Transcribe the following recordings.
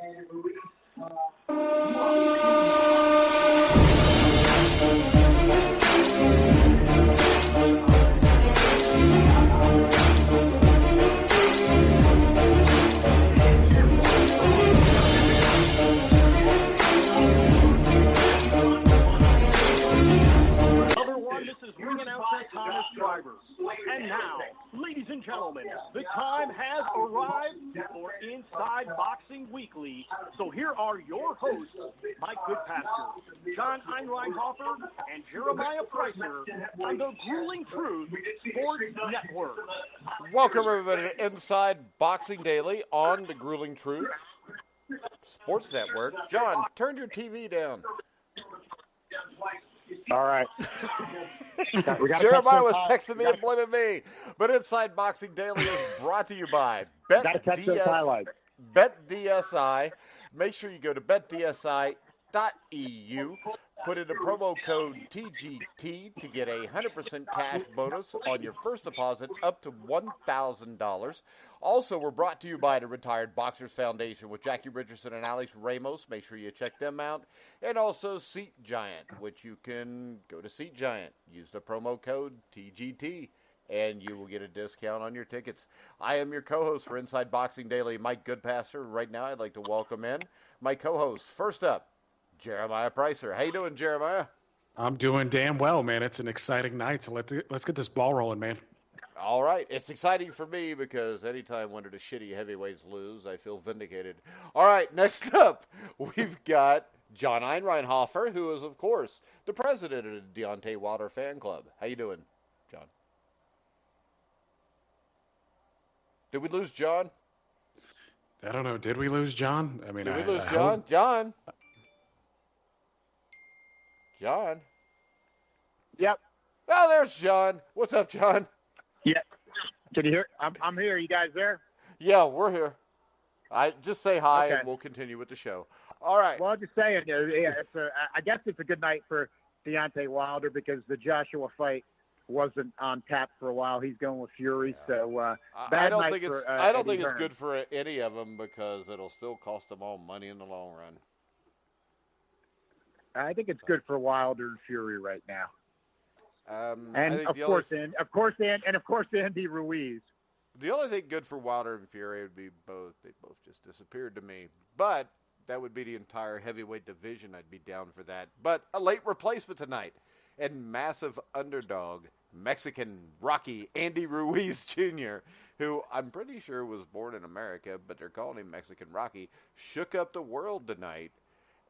and Ruiz. And now, ladies and gentlemen, the time has arrived for Inside Boxing Weekly. So here are your hosts, Mike Goodpaster, John Einreinhofer, and Jeremiah Preisser on the Grueling Truth Sports Network. Welcome, everybody, to Inside Boxing Daily on the Grueling Truth Sports Network. John, turn your TV down. All right. Jeremiah was texting me and blaming me. But Inside Boxing Daily is brought to you by BetDSI. Make sure you go to betdsi.eu. Put in the promo code TGT to get a 100% cash bonus on your first deposit up to $1,000. Also, we're brought to you by the Retired Boxers Foundation with Jackie Richardson and Alex Ramos. Make sure you check them out. And also Seat Giant, which you can go to Seat Giant. Use the promo code TGT, and you will get a discount on your tickets. I am your co-host for Inside Boxing Daily, Mike Goodpaster. Right now, I'd like to welcome in my co-hosts. First up, Jeremiah Preisser. How you doing, Jeremiah? I'm doing damn well, man. It's an exciting night, so let's get this ball rolling, man. All right. It's exciting for me because anytime one of the shitty heavyweights lose, I feel vindicated. All right, next up, we've got John Einreinhofer, who is, of course, the president of the Deontay Wilder fan club. How you doing, John? Did we lose John? I don't know. Did we lose John? I mean, did we lose John? John? John? Yep. Oh, there's John. What's up, John? Yeah. Can you hear? I'm here. You guys there? Yeah, we're here. I just say hi, okay, and we'll continue with the show. All right. Well, I'm just saying, I guess it's a good night for Deontay Wilder because the Joshua fight wasn't on tap for a while. He's going with Fury, so I don't think it's good for any of them because it'll still cost them all money in the long run. I think it's good for Wilder and Fury right now. And of course, Andy Ruiz. The only thing good for Wilder and Fury would be both. They both just disappeared to me. But that would be the entire heavyweight division. I'd be down for that. But a late replacement tonight. And massive underdog, Mexican Rocky Andy Ruiz Jr., who I'm pretty sure was born in America, but they're calling him Mexican Rocky, shook up the world tonight.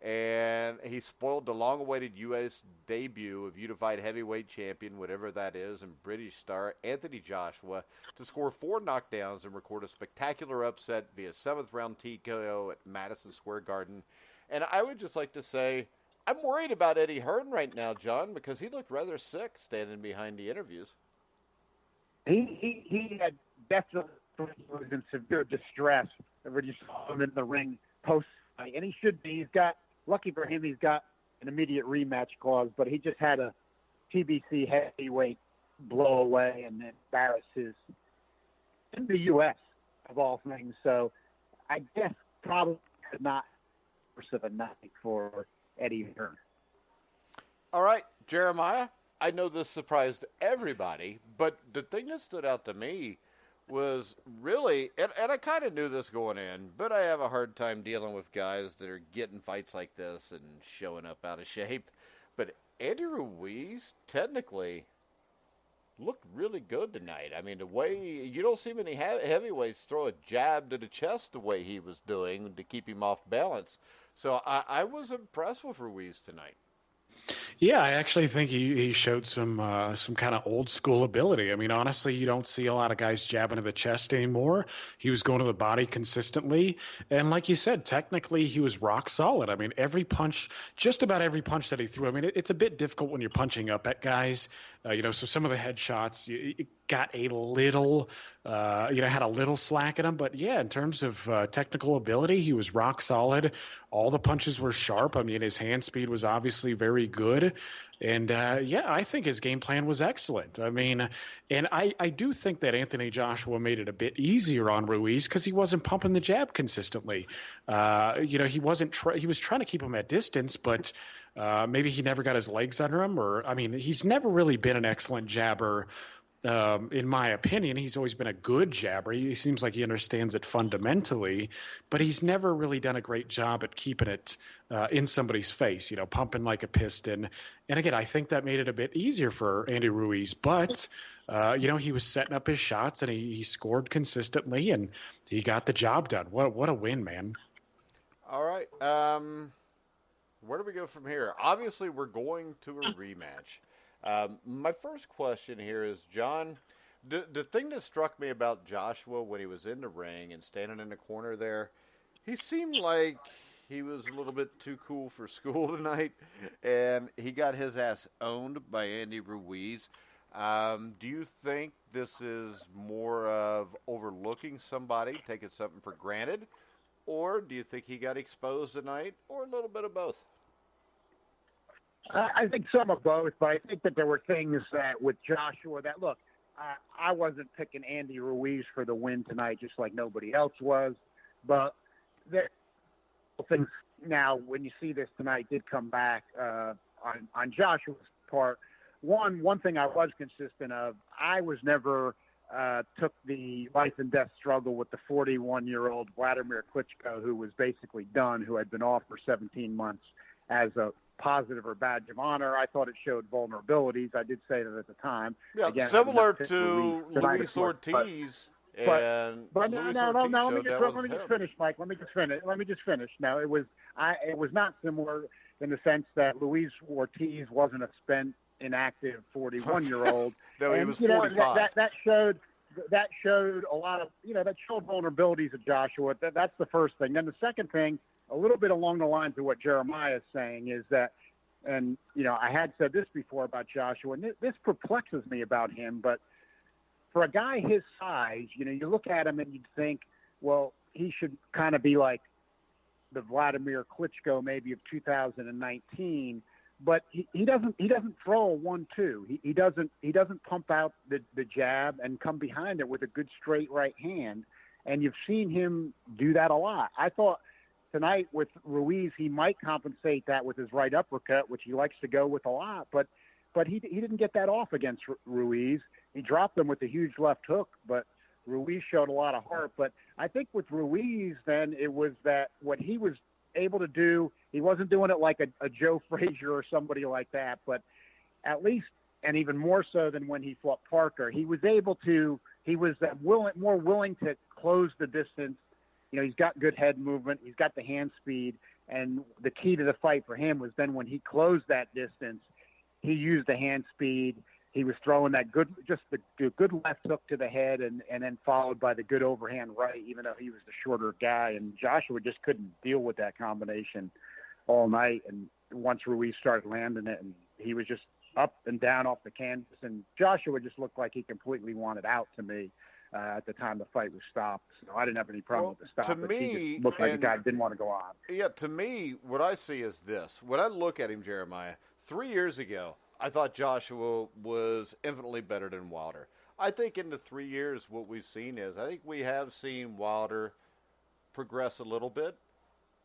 And he spoiled the long-awaited U.S. debut of unified heavyweight champion, whatever that is, and British star Anthony Joshua to score 4 knockdowns and record a spectacular upset via 7th-round TKO at Madison Square Garden. And I would just like to say, I'm worried about Eddie Hearn right now, John, because he looked rather sick standing behind the interviews. He had definitely was in severe distress. We just saw him in the ring post-fight, and he should be. Lucky for him, he's got an immediate rematch clause, but he just had a TBC heavyweight blow away and embarrass his in the U.S. of all things. So I guess probably not worse of a night for Eddie Hearn. All right, Jeremiah, I know this surprised everybody, but the thing that stood out to me was really, and I kind of knew this going in, but I have a hard time dealing with guys that are getting fights like this and showing up out of shape. But Andy Ruiz technically looked really good tonight. I mean, the way you don't see many heavyweights throw a jab to the chest the way he was doing to keep him off balance. So I was impressed with Ruiz tonight. Yeah, I actually think he showed some kind of old school ability. I mean, honestly, you don't see a lot of guys jabbing to the chest anymore. He was going to the body consistently. And like you said, technically he was rock solid. I mean, every punch, just about every punch that he threw. I mean, it's a bit difficult when you're punching up at guys. So some of the headshots, got a little, had a little slack in him. But yeah, in terms of technical ability, he was rock solid. All the punches were sharp. I mean, his hand speed was obviously very good. And I think his game plan was excellent. I mean, and I do think that Anthony Joshua made it a bit easier on Ruiz because he wasn't pumping the jab consistently. He was trying to keep him at distance, but maybe he never got his legs under him. He's never really been an excellent jabber. In my opinion, he's always been a good jabber. He seems like he understands it fundamentally, but he's never really done a great job at keeping it in somebody's face, pumping like a piston. And again, I think that made it a bit easier for Andy Ruiz, but he was setting up his shots and he scored consistently and he got the job done. What a win, man. All right. Where do we go from here? Obviously, we're going to a rematch. My first question here is, John, the thing that struck me about Joshua when he was in the ring and standing in the corner there, he seemed like he was a little bit too cool for school tonight, and he got his ass owned by Andy Ruiz. Do you think this is more of overlooking somebody, taking something for granted, or do you think he got exposed tonight, or a little bit of both? I think some of both, but I think that there were things that with Joshua that, look, I wasn't picking Andy Ruiz for the win tonight, just like nobody else was. But there things now, when you see this tonight, did come back on Joshua's part. One thing I was consistent of, I was never took the life and death struggle with the 41-year-old Vladimir Klitschko, who was basically done, who had been off for 17 months, as a positive or badge of honor. I thought it showed vulnerabilities. I did say that at the time. Yeah, again, similar to Luis Ortiz. Let me just finish, Mike. Let me just finish. Now, it was not similar in the sense that Luis Ortiz wasn't a spent, inactive 41-year-old. No, he was 45. That showed a lot of, that showed vulnerabilities of Joshua. That's the first thing. Then the second thing, a little bit along the lines of what Jeremiah is saying, is that, and, I had said this before about Joshua, and this perplexes me about him, but for a guy his size, you look at him and you'd think, well, he should kind of be like the Vladimir Klitschko maybe of 2019, but he doesn't throw a 1-2. He doesn't pump out the jab and come behind it with a good straight right hand, and you've seen him do that a lot. I thought tonight with Ruiz, he might compensate that with his right uppercut, which he likes to go with a lot, but he didn't get that off against Ruiz. He dropped him with a huge left hook, but Ruiz showed a lot of heart. But I think with Ruiz, then it was that what he was able to do, he wasn't doing it like a Joe Frazier or somebody like that, but at least, and even more so than when he fought Parker, he was more willing to close the distance. He's got good head movement. He's got the hand speed. And the key to the fight for him was then when he closed that distance, he used the hand speed. He was throwing that good left hook to the head and then followed by the good overhand right, even though he was the shorter guy. And Joshua just couldn't deal with that combination all night. And once Ruiz started landing it, and he was just up and down off the canvas. And Joshua just looked like he completely wanted out to me. At the time the fight was stopped. So I didn't have any problem with the stop. To me, he just looked like a guy didn't want to go on. Yeah, to me, what I see is this. When I look at him, Jeremiah, 3 years ago, I thought Joshua was infinitely better than Wilder. I think in the 3 years what we've seen is, I think we have seen Wilder progress a little bit,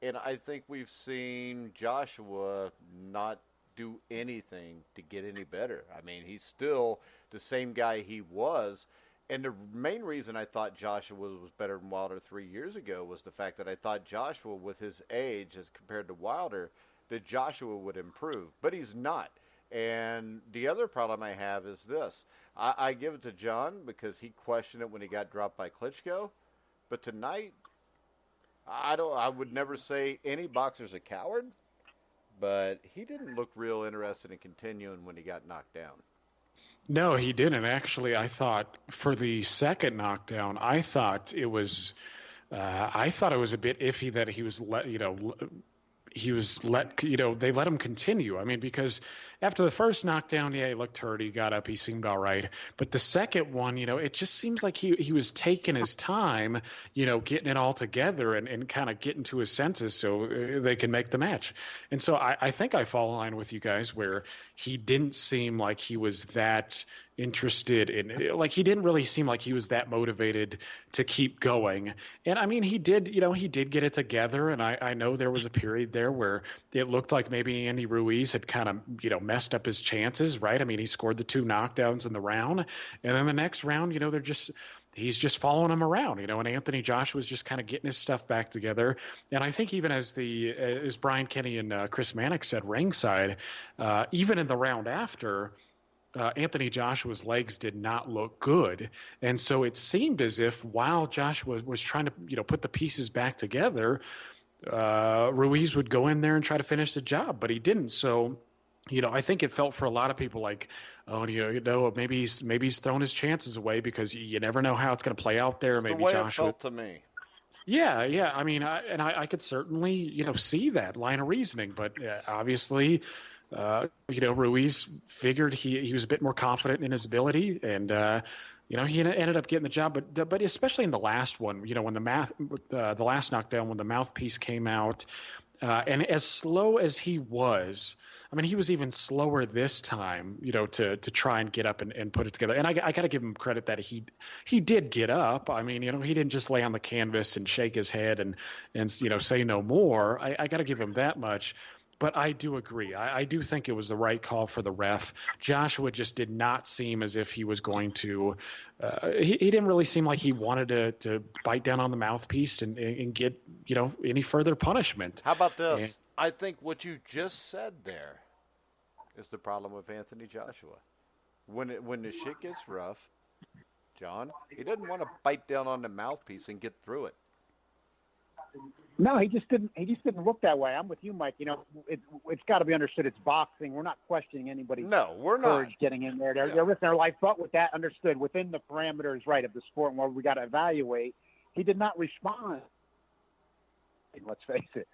and I think we've seen Joshua not do anything to get any better. I mean, he's still the same guy he was. And the main reason I thought Joshua was better than Wilder 3 years ago was the fact that I thought Joshua, with his age as compared to Wilder, that Joshua would improve. But he's not. And the other problem I have is this. I give it to John because he questioned it when he got dropped by Klitschko. But tonight, I would never say any boxer's a coward. But he didn't look real interested in continuing when he got knocked down. No, he didn't. Actually, I thought for the second knockdown, I thought it was a bit iffy that he was they let him continue. I mean, because after the first knockdown, yeah, he looked hurt. He got up. He seemed all right. But the second one, it just seems like he was taking his time, getting it all together and kind of getting to his senses so they can make the match. And so I think I fall in line with you guys where he didn't seem like he was that interested in, like, he didn't really seem like he was that motivated to keep going. And I mean, he did get it together. And I know there was a period there where it looked like maybe Andy Ruiz had kind of, messed up his chances, right? I mean, he scored the 2 knockdowns in the round, and then the next round, he's just following him around, and Anthony Joshua's just kind of getting his stuff back together. And I think even as Brian Kenny and Chris Mannix said ringside, even in the round after, Anthony Joshua's legs did not look good. And so it seemed as if while Joshua was trying to, put the pieces back together, Ruiz would go in there and try to finish the job, but he didn't. So, I think it felt for a lot of people like, oh, maybe he's thrown his chances away because you never know how it's going to play out there. Maybe the way Joshua. It felt to me. Yeah. I mean, I could certainly, see that line of reasoning, but obviously, Ruiz figured he was a bit more confident in his ability, and he ended up getting the job. But especially in the last one, when the last knockdown, when the mouthpiece came out, and as slow as he was. I mean, he was even slower this time, to try and get up and put it together. And I got to give him credit that he did get up. I mean, he didn't just lay on the canvas and shake his head and say no more. I got to give him that much. But I do agree. I do think it was the right call for the ref. Joshua just did not seem as if he was going to he didn't really seem like he wanted to bite down on the mouthpiece and get, any further punishment. How about this? I think what you just said there is the problem with Anthony Joshua. When the shit gets rough, John, he doesn't want to bite down on the mouthpiece and get through it. No, he just didn't look that way. I'm with you, Mike. It's got to be understood. It's boxing. We're not questioning anybody's courage getting in there. They're risking their life. But with that understood, within the parameters, right, of the sport and where we got to evaluate, he did not respond. Let's face it.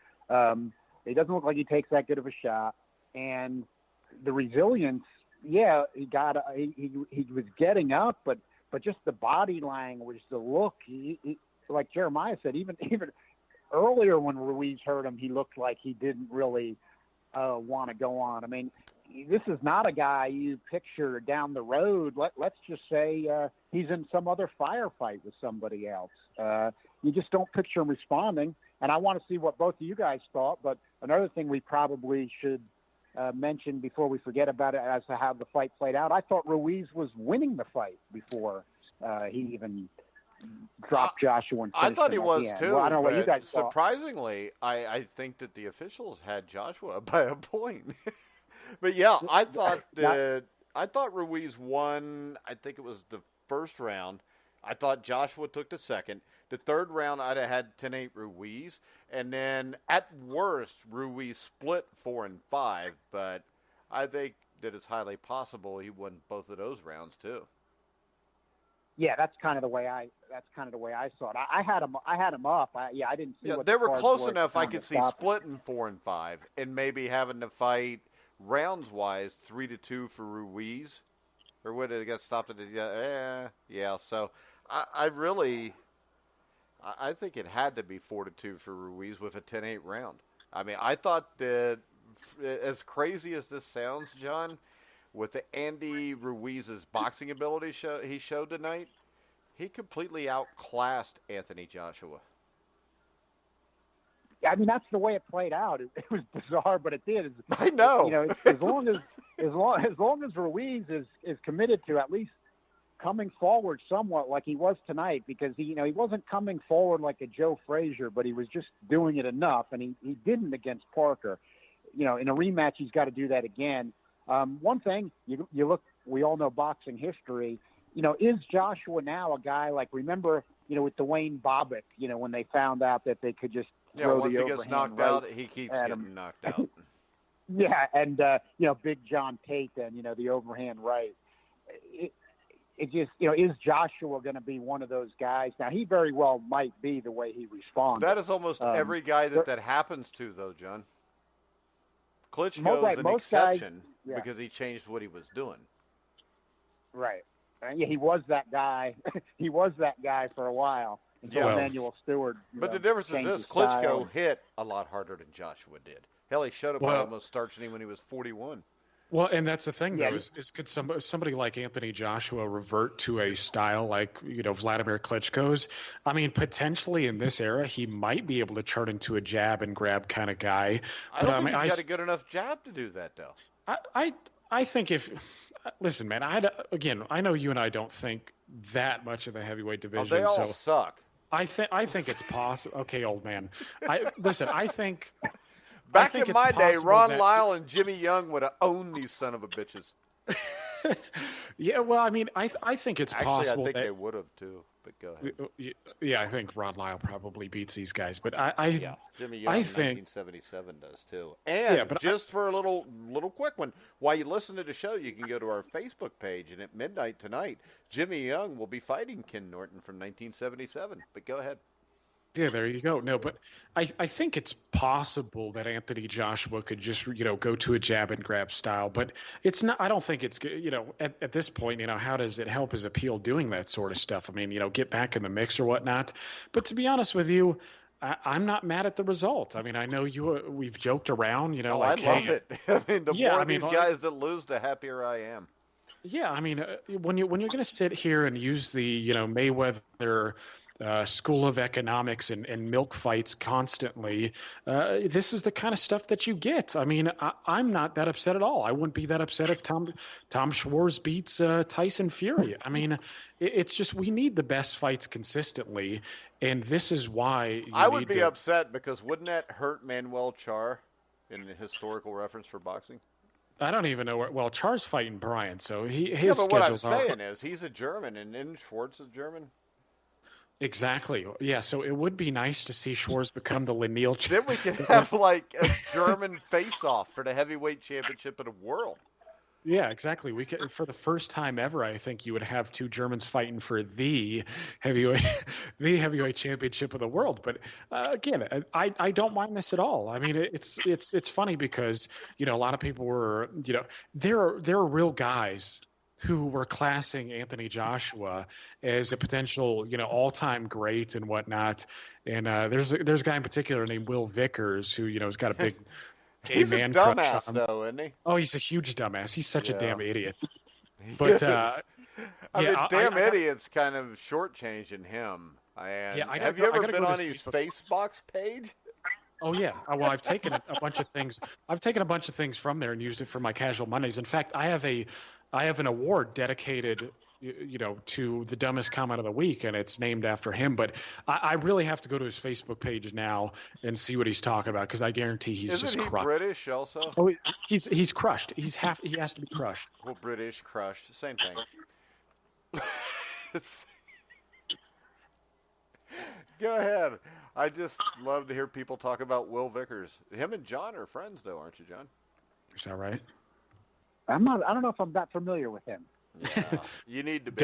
It doesn't look like he takes that good of a shot. And the resilience, yeah, he was getting up, but just the body language, the look, he like Jeremiah said, even earlier when Ruiz hurt him, he looked like he didn't really want to go on. I mean, this is not a guy you picture down the road. Let's just say he's in some other firefight with somebody else. You just don't picture him responding. And I want to see what both of you guys thought. But another thing we probably should mention before we forget about it as to how the fight played out, I thought Ruiz was winning the fight before he even dropped Joshua and I thought he was too. Well, I don't know what you guys thought. Surprisingly, I think that the officials had Joshua by a point. But yeah, I thought Ruiz won. I think it was the first round. I thought Joshua took the second. The third round, I'd have had 10-8 Ruiz. And then, at worst, Ruiz split 4 and 5. But I think that it's highly possible he won both of those rounds, too. Yeah, that's kind of the way I saw it. I had him up. I didn't see what they were close were enough. I could see splitting 4 and 5 and maybe having to fight rounds-wise 3-2 for Ruiz. Or would it get stopped at yeah. So I think it had to be 4-2 for Ruiz with a 10-8 round. I mean, I thought that, as crazy as this sounds, John, with the Andy Ruiz's boxing ability he showed tonight, he completely outclassed Anthony Joshua. I mean, that's the way it played out. It was bizarre, but it did. I know. As long as Ruiz is committed to at least coming forward somewhat like he was tonight, because he wasn't coming forward like a Joe Frazier, but he was just doing it enough, and he didn't against Parker. In a rematch, he's got to do that again. One thing you look, we all know boxing history. Is Joshua now a guy like, remember, with Dwayne Bobbitt, when they found out that they could just throw once the he gets knocked right out, he keeps getting knocked out. Yeah, and Big John Tate, then the overhand right. It just, is Joshua going to be one of those guys? Now, he very well might be, the way he responds. That is almost every guy that happens to, though, John. Klitschko's an exception. because he changed what he was doing. Right. Yeah, he was that guy. He was that guy for a while until Emmanuel Stewart. But the difference is this: Klitschko hit a lot harder than Joshua did. Hell, he showed up almost starching him when he was 41. Well, and that's the thing, though, is could somebody like Anthony Joshua revert to a style like, Vladimir Klitschko's? I mean, potentially in this era, he might be able to turn into a jab and grab kind of guy. I don't think he's got a good enough jab to do that, though. I think listen, man, I know you and I don't think that much of the heavyweight division. They all suck. I think it's possible. Okay, old man. I think. Back in my day, Ron Lyle and Jimmy Young would have owned these son of a bitches. Yeah, well, I mean, I think it's possible. I think they would have too. But go ahead. Yeah, I think Ron Lyle probably beats these guys, but Jimmy Young in 1977 does too. And just for a little quick one, while you listen to the show, you can go to our Facebook page, and at midnight tonight, Jimmy Young will be fighting Ken Norton from 1977. But go ahead. Yeah, there you go. No, but I think it's possible that Anthony Joshua could just, go to a jab and grab style, but it's not, I don't think it's, at this point, how does it help his appeal doing that sort of stuff? I mean, get back in the mix or whatnot. But to be honest with you, I'm not mad at the result. I mean, I know we've joked around, I love it. I mean, the more these guys that lose, the happier I am. Yeah. I mean, when you're going to sit here and use the, Mayweather, School of Economics and milk fights constantly. This is the kind of stuff that you get. I mean, I'm not that upset at all. I wouldn't be that upset if Tom Schwarz beats Tyson Fury. I mean, it's just we need the best fights consistently, and this is why I would be upset because wouldn't that hurt Manuel Char in a historical reference for boxing? I don't even know where. Well, Char's fighting Brian, so his but what I'm schedule's saying is he's a German, and isn't Schwartz a German? Exactly. Yeah, so it would be nice to see Schwarz become the lineal champion. Then we could have like a German face-off for the heavyweight championship of the world. Yeah, exactly. We could, for the first time ever, I think you would have two Germans fighting for the heavyweight championship of the world. But again, I don't mind this at all. I mean, it's funny because a lot of people were there are real guys who were classing Anthony Joshua as a potential, all-time great and whatnot. And there's a guy in particular named Will Vickers who, has got a big he's a dumbass, though, isn't he? Oh, he's a huge dumbass. He's such a damn idiot. But idiots kind of shortchanging him. And have you ever been on his Facebox page? Oh yeah. Well, I've taken a bunch of things. I've taken a bunch of things from there and used it for my casual Mondays. In fact, I have an award dedicated, to the dumbest comment of the week, and it's named after him. But I really have to go to his Facebook page now and see what he's talking about because I guarantee he's just crushed. Isn't he British also? Oh, he's crushed. He has to be crushed. Well, British crushed, same thing. Go ahead. I just love to hear people talk about Will Vickers. Him and John are friends, though, aren't you, John? Is that right? I'm not. I don't know if I'm that familiar with him. Yeah, you need to be.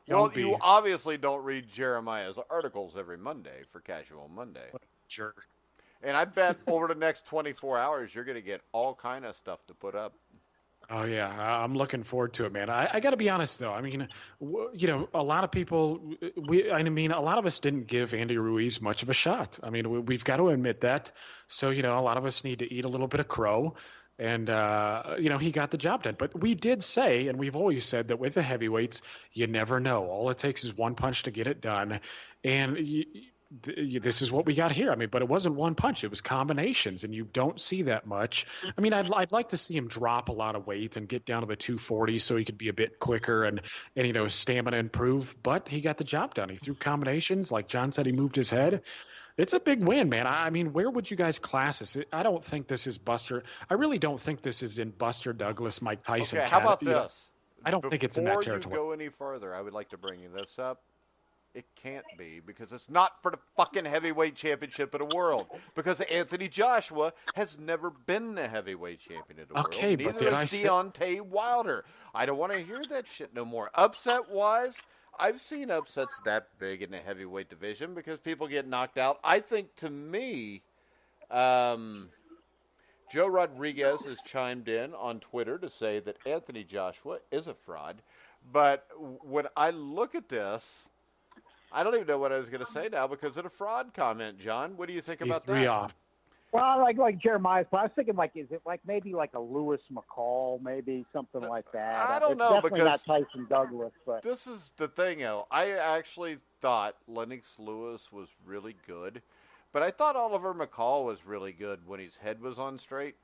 Don't be. You obviously don't read Jeremiah's articles every Monday for Casual Monday. Sure. And I bet over the next 24 hours, you're going to get all kind of stuff to put up. Oh, yeah. I'm looking forward to it, man. I got to be honest, though. I mean, a lot of people, a lot of us didn't give Andy Ruiz much of a shot. I mean, we've got to admit that. So, a lot of us need to eat a little bit of crow. And, he got the job done. But we did say, and we've always said that with the heavyweights, you never know. All it takes is one punch to get it done. And this is what we got here. I mean, but it wasn't one punch. It was combinations, and you don't see that much. I mean, I'd like to see him drop a lot of weight and get down to the 240 so he could be a bit quicker and his stamina improve. But he got the job done. He threw combinations. Like John said, he moved his head. It's a big win, man. I mean, where would you guys class this? I don't think this is Buster. I really don't think this is in Buster Douglas, Mike Tyson. Okay, how about this? I don't think it's in that territory. Before you go any further, I would like to bring this up. It can't be because it's not for the fucking heavyweight championship of the world. Because Anthony Joshua has never been the heavyweight champion of the world. Okay, but did I say Deontay Wilder? I don't want to hear that shit no more. Upset-wise, I've seen upsets that big in the heavyweight division because people get knocked out. I think, to me, Joe Rodriguez has chimed in on Twitter to say that Anthony Joshua is a fraud. But when I look at this, I don't even know what I was going to say now because of the fraud comment, John. What do you think about that? Off. Well, like Jeremiah's, I was thinking, is it maybe a Lewis McCall, maybe something like that? I don't know, definitely because not Tyson Douglas. But this is the thing, though. I actually thought Lennox Lewis was really good, but I thought Oliver McCall was really good when his head was on straight.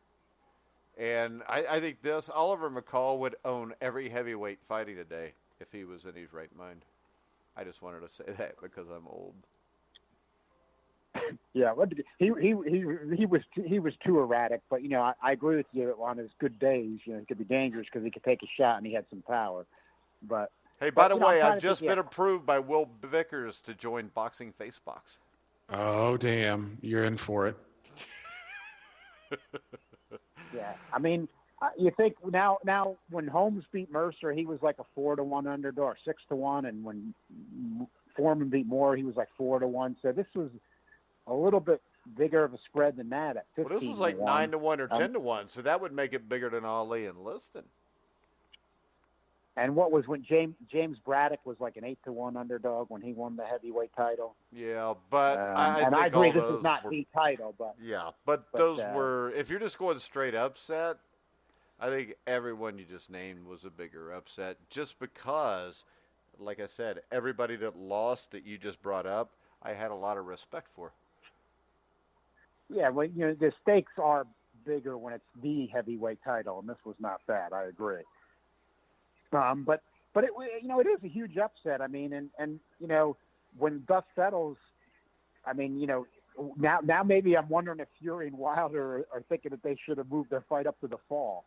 And I think Oliver McCall would own every heavyweight fighting today if he was in his right mind. I just wanted to say that because I'm old. Yeah, he was too erratic, but I agree with you on his good days. He could be dangerous because he could take a shot and he had some power. But hey, by the way, I've just been approved by Will Vickers to join Boxing Facebox. Oh damn, you're in for it. Yeah, I mean, you think now when Holmes beat Mercer, he was like a 4-1 underdog, 6-1, and when Foreman beat Moore, he was like 4-1. So this was a little bit bigger of a spread than that at 15-1. Well, this was like 9-1 or 10-1, so that would make it bigger than Ali and Liston. And what was when James Braddock was like an 8-1 underdog when he won the heavyweight title? Yeah, but I think agree all this is not the title, but yeah, but those were, if you're just going straight upset, I think everyone you just named was a bigger upset, just because, like I said, everybody that lost that you just brought up, I had a lot of respect for. Yeah, well, the stakes are bigger when it's the heavyweight title, and this was not that. I agree. But it is a huge upset. I mean, and when dust settles, I mean, now maybe I'm wondering if Fury and Wilder are thinking that they should have moved their fight up to the fall.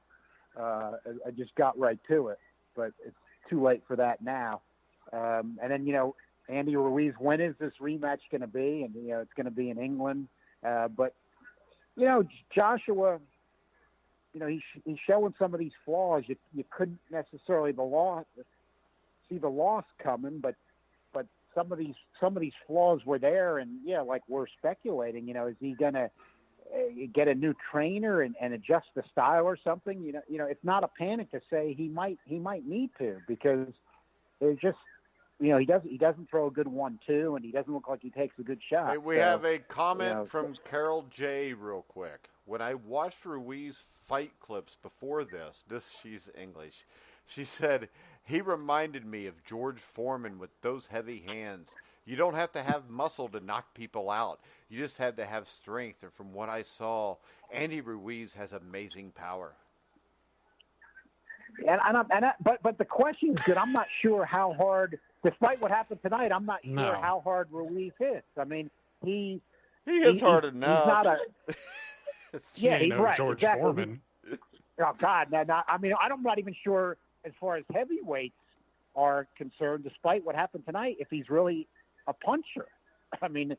I just got right to it, but it's too late for that now. And then Andy Ruiz, when is this rematch going to be? And it's going to be in England. But Joshua. He's showing some of these flaws. You couldn't necessarily see the loss coming, but some of these flaws were there, and we're speculating. Is he gonna get a new trainer and adjust the style or something? It's not a panic to say he might need to, because there's just he doesn't throw a good 1-2, and he doesn't look like he takes a good shot. Hey, we have a comment from Carol J. real quick. When I watched Ruiz fight clips before this, she's English, she said, he reminded me of George Foreman with those heavy hands. You don't have to have muscle to knock people out. You just have to have strength. And from what I saw, Andy Ruiz has amazing power. But the question is good. I'm not sure how hard, despite what happened tonight, I'm not sure how hard Ruiz hits. I mean, he hits hard enough. He's not a... Yeah, he's right. George Foreman. Oh God! I'm not even sure as far as heavyweights are concerned. Despite what happened tonight, if he's really a puncher, I mean,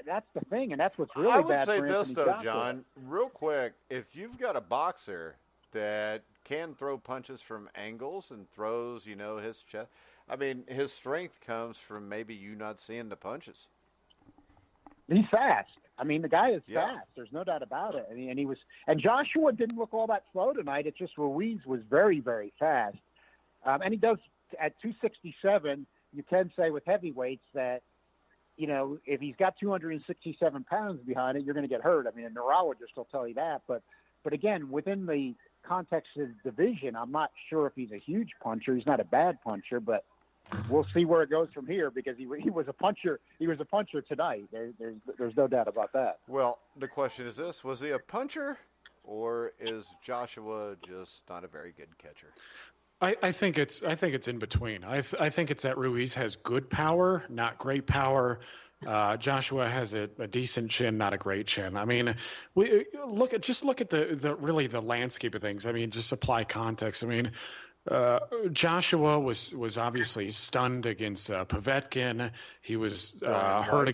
that's the thing, and that's what's really bad. I would say for this Anthony though, Joshua. John, real quick. If you've got a boxer that can throw punches from angles and throws, his chest. I mean, his strength comes from maybe you not seeing the punches. He's fast. I mean, the guy is fast. There's no doubt about it. And Joshua didn't look all that slow tonight. It's just Ruiz was very, very fast. And he does at 267. You can say with heavyweights that, if he's got 267 pounds behind it, you're going to get hurt. I mean, a neurologist will tell you that. But again, within the context of the division, I'm not sure if he's a huge puncher. He's not a bad puncher, but we'll see where it goes from here, because he was a puncher. He was a puncher tonight. There's no doubt about that. Well, the question is this: was he a puncher, or is Joshua just not a very good catcher? I think it's in between. I think it's that Ruiz has good power, not great power. Joshua has a decent chin, not a great chin. I mean, look at the landscape of things. I mean, just apply context. I mean, Joshua was obviously stunned against Povetkin. He was hurt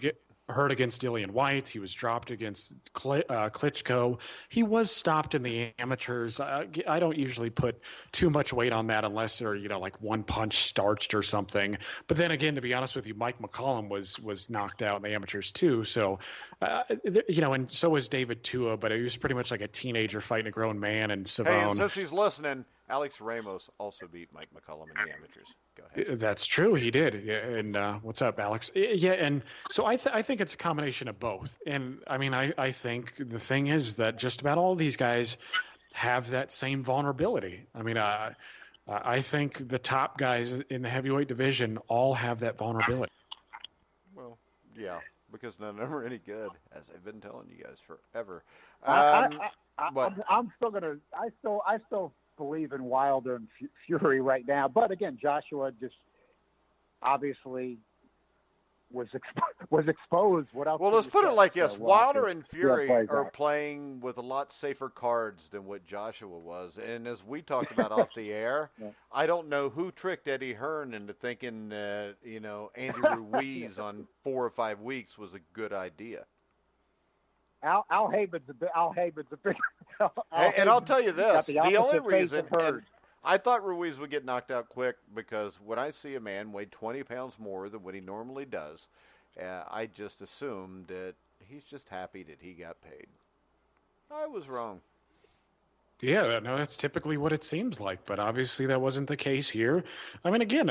hurt against Dillian White. He was dropped against Klitschko. He was stopped in the amateurs. I don't usually put too much weight on that unless they're, like one punch starched or something. But then again, to be honest with you, Mike McCollum was knocked out in the amateurs too. So, and so was David Tua, but he was pretty much like a teenager fighting a grown man. And Savone. Hey, and since he's listening, Alex Ramos also beat Mike McCollum in the amateurs. Go ahead. That's true. He did. And what's up, Alex? Yeah. And so I think it's a combination of both. And I mean, I think the thing is that just about all these guys have that same vulnerability. I mean, I think the top guys in the heavyweight division all have that vulnerability. Well, yeah, because none of them are any good, as I've been telling you guys forever. I'm still gonna. I still believe in Wilder and Fury right now, but again, Joshua just obviously was exposed. What else? Well, let's put it like this: Wilder and Fury are that. playing with a lot safer cards than what Joshua was. And as we talked about off the air, Yeah. I don't know who tricked Eddie Hearn into thinking that Andy Ruiz on 4 or 5 weeks was a good idea. Al Haben's a big. And I'll tell you this: the the only opposite face reason, of Hearn. and I thought Ruiz would get knocked out quick because when I see a man weigh 20 pounds more than what he normally does, I just assumed that he's just happy that he got paid. I was wrong. Yeah, no, that's typically what it seems like, but obviously that wasn't the case here. I mean, again,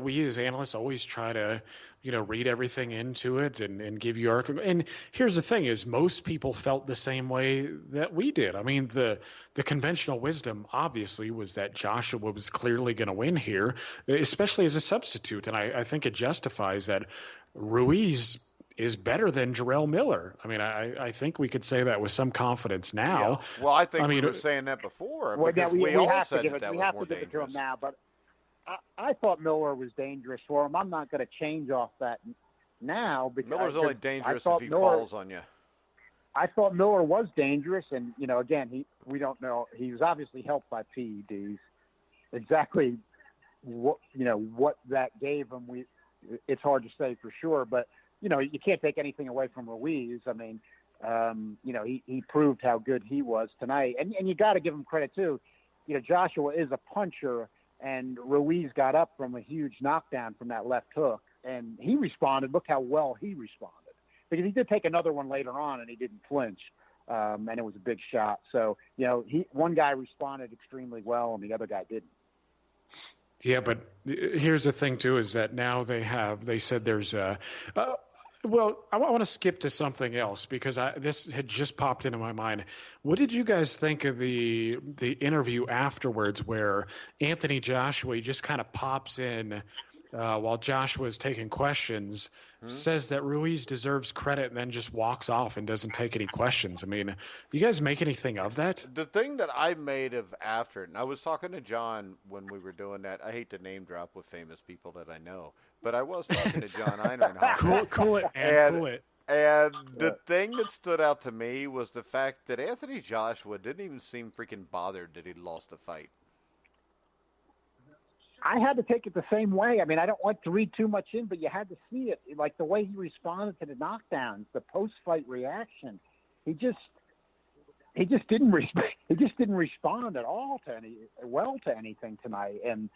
we as analysts always try to, read everything into it and give you our. And here's the thing: is most people felt the same way that we did. I mean, the conventional wisdom obviously was that Joshua was clearly going to win here, especially as a substitute, and I think it justifies that Ruiz is better than Jarrell Miller. I mean, I think we could say that with some confidence now. Yeah. Well, I think we were saying that before because we all said that was more dangerous. It to him now, but I thought Miller was dangerous for him. I'm not going to change off that now because Miller's only dangerous if he falls on you. I thought Miller was dangerous, and again, we don't know. He was obviously helped by PEDs. Exactly what that gave him, it's hard to say for sure, but. You can't take anything away from Ruiz. I mean, he proved how good he was tonight. And you got to give him credit, too. Joshua is a puncher, and Ruiz got up from a huge knockdown from that left hook. And he responded. Look how well he responded. Because he did take another one later on, and he didn't flinch. And it was a big shot. So, one guy responded extremely well, and the other guy didn't. Yeah, but here's the thing, too, is that now they said there's well, I want to skip to something else because this had just popped into my mind. What did you guys think of the interview afterwards where Anthony Joshua just kind of pops in while Joshua is taking questions, says that Ruiz deserves credit, and then just walks off and doesn't take any questions? I mean, you guys make anything of that? The thing that I made of after it, and I was talking to John when we were doing that. I hate to name drop with famous people that I know, but I was talking to John Einreinhofer. Cool it, man. Cool it. And the thing that stood out to me was the fact that Anthony Joshua didn't even seem freaking bothered that he'd lost the fight. I had to take it the same way. I mean, I don't want to read too much in, but you had to see it. Like the way he responded to the knockdowns, the post-fight reaction. He just didn't respond at all to anything tonight. And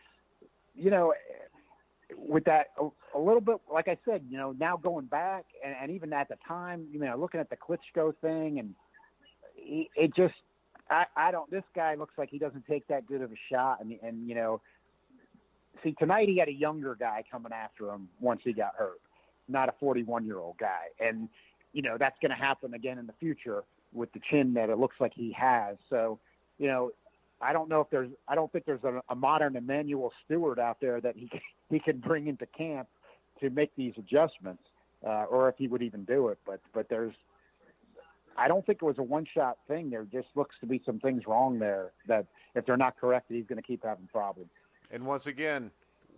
with that a little bit, like I said, now going back and even at the time, looking at the Klitschko thing, and this guy looks like he doesn't take that good of a shot. And see, tonight he had a younger guy coming after him once he got hurt, not a 41-year-old guy. And, that's going to happen again in the future with the chin that it looks like he has. So, I don't think there's a modern Emmanuel Stewart out there that he can bring into camp to make these adjustments, or if he would even do it. But I don't think it was a one-shot thing. There just looks to be some things wrong there that if they're not corrected, he's going to keep having problems. And once again,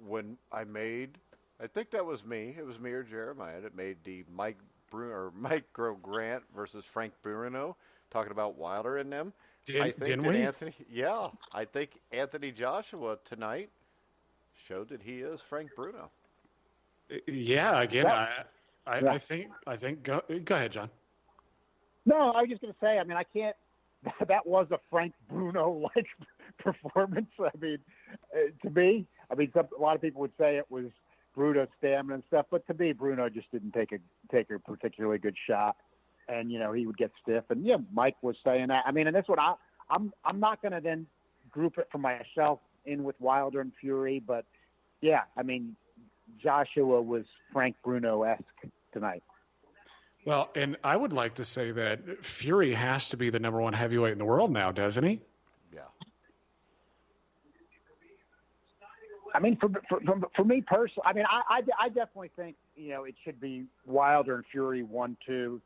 when I think that was me. It was me or Jeremiah that made the Mike Grant versus Frank Bruno, talking about Wilder and them. Didn't we? I think Anthony Joshua tonight showed that he is Frank Bruno. Yeah, again, I think go ahead, John. No, I was just going to say, I mean, I can't, that was a Frank Bruno-like performance. I mean, to me, I mean, a lot of people would say it was Bruno's stamina and stuff, but to me, Bruno just didn't take a particularly good shot, and he would get stiff. And Mike was saying that. I mean, and that's what I'm not going to then group it for myself in with Wilder and Fury, but yeah, I mean, Joshua was Frank Bruno-esque tonight. Well, and I would like to say that Fury has to be the number one heavyweight in the world now, doesn't he? Yeah. I mean, for me personally, I mean, I definitely think it should be Wilder and Fury 1-2.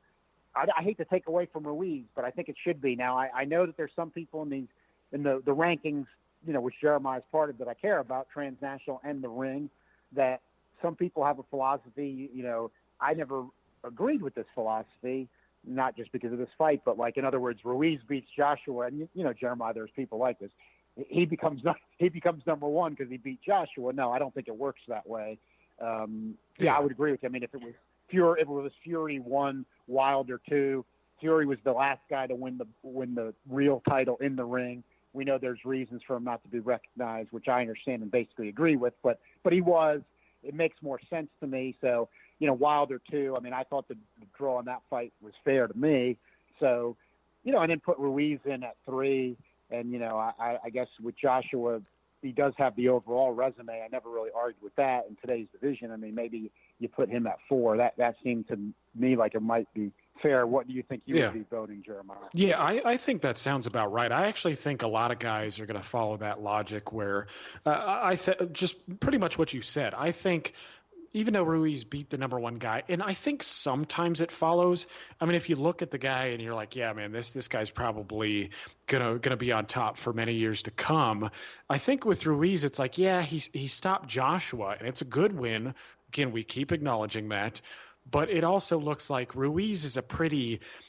I hate to take away from Ruiz, but I think it should be. Now, I know that there's some people in the rankings, which Jeremiah's part of, that I care about, transnational and the ring, that some people have a philosophy. I never agreed with this philosophy, not just because of this fight, but like, in other words, Ruiz beats Joshua, and Jeremiah, there's people like this. He becomes number one because he beat Joshua. No, I don't think it works that way. I would agree with you. I mean, if it was Fury 1, Wilder 2, Fury was the last guy to win the real title in the ring. We know there's reasons for him not to be recognized, which I understand and basically agree with, but he was. It makes more sense to me. So, Wilder 2, I mean, I thought the draw on that fight was fair to me. So, and then put Ruiz in at 3. And, I guess with Joshua, he does have the overall resume. I never really argued with that in today's division. I mean, maybe you put him at 4. That seemed to me like it might be fair. What do you think you would be voting, Jeremiah? Yeah, I think that sounds about right. I actually think a lot of guys are going to follow that logic where just pretty much what you said. I think even though Ruiz beat the number one guy, and I think sometimes it follows. I mean, if you look at the guy and you're like, yeah, man, this guy's probably gonna be on top for many years to come. I think with Ruiz, it's like, yeah, he stopped Joshua, and it's a good win. Again, we keep acknowledging that. But it also looks like Ruiz is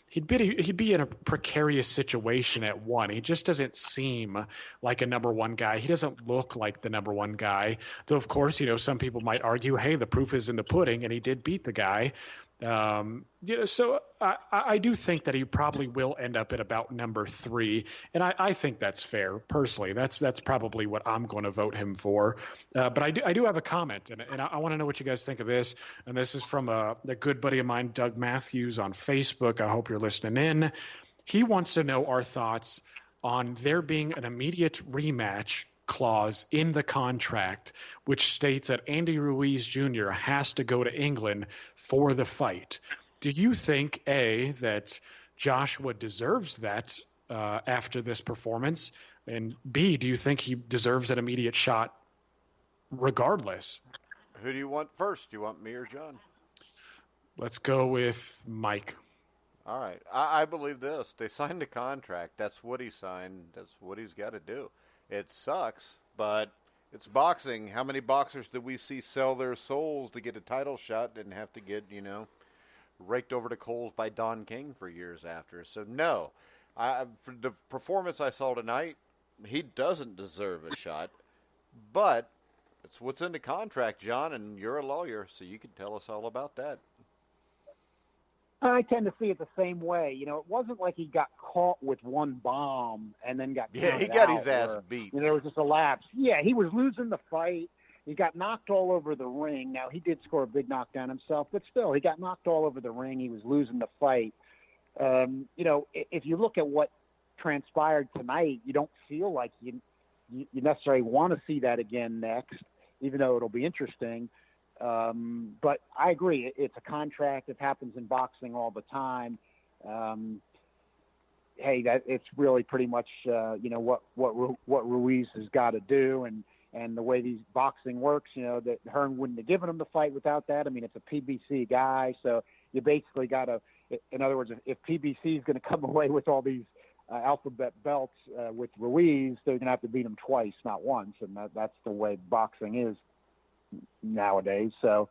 he'd be in a precarious situation at 1. He just doesn't seem like a number one guy. He doesn't look like the number one guy. Though, of course, some people might argue, hey, the proof is in the pudding, and he did beat the guy. So I do think that he probably will end up at about number 3, and I think that's fair personally. That's probably what I'm going to vote him for. But I do have a comment, and I want to know what you guys think of this. And this is from a good buddy of mine, Doug Matthews, on Facebook. I hope you're listening in. He wants to know our thoughts on there being an immediate rematch clause in the contract, which states that Andy Ruiz Jr. has to go to England for the fight. Do you think, A, that Joshua deserves that after this performance? And B, do you think he deserves an immediate shot regardless? Who do you want first? Do you want me or John? Let's go with Mike. All right. I believe this. They signed a contract. That's what he signed. That's what he's got to do. It sucks, but it's boxing. How many boxers do we see sell their souls to get a title shot and have to get, raked over the coals by Don King for years after? So, no. For the performance I saw tonight, he doesn't deserve a shot, but it's what's in the contract, John, and you're a lawyer, so you can tell us all about that. I tend to see it the same way. It wasn't like he got caught with one bomb and then got he got his ass beat. There was just a lapse. Yeah, he was losing the fight. He got knocked all over the ring. Now, he did score a big knockdown himself, but still, he got knocked all over the ring. He was losing the fight. If you look at what transpired tonight, you don't feel like you necessarily want to see that again next, even though it'll be interesting. But I agree. It's a contract. It happens in boxing all the time. It's really pretty much, what Ruiz has got to do. And the way these boxing works, that Hearn wouldn't have given him the fight without that. I mean, it's a PBC guy. So you basically got to, in other words, if PBC is going to come away with all these alphabet belts with Ruiz, they're going to have to beat him twice, not once. And that's the way boxing is nowadays. So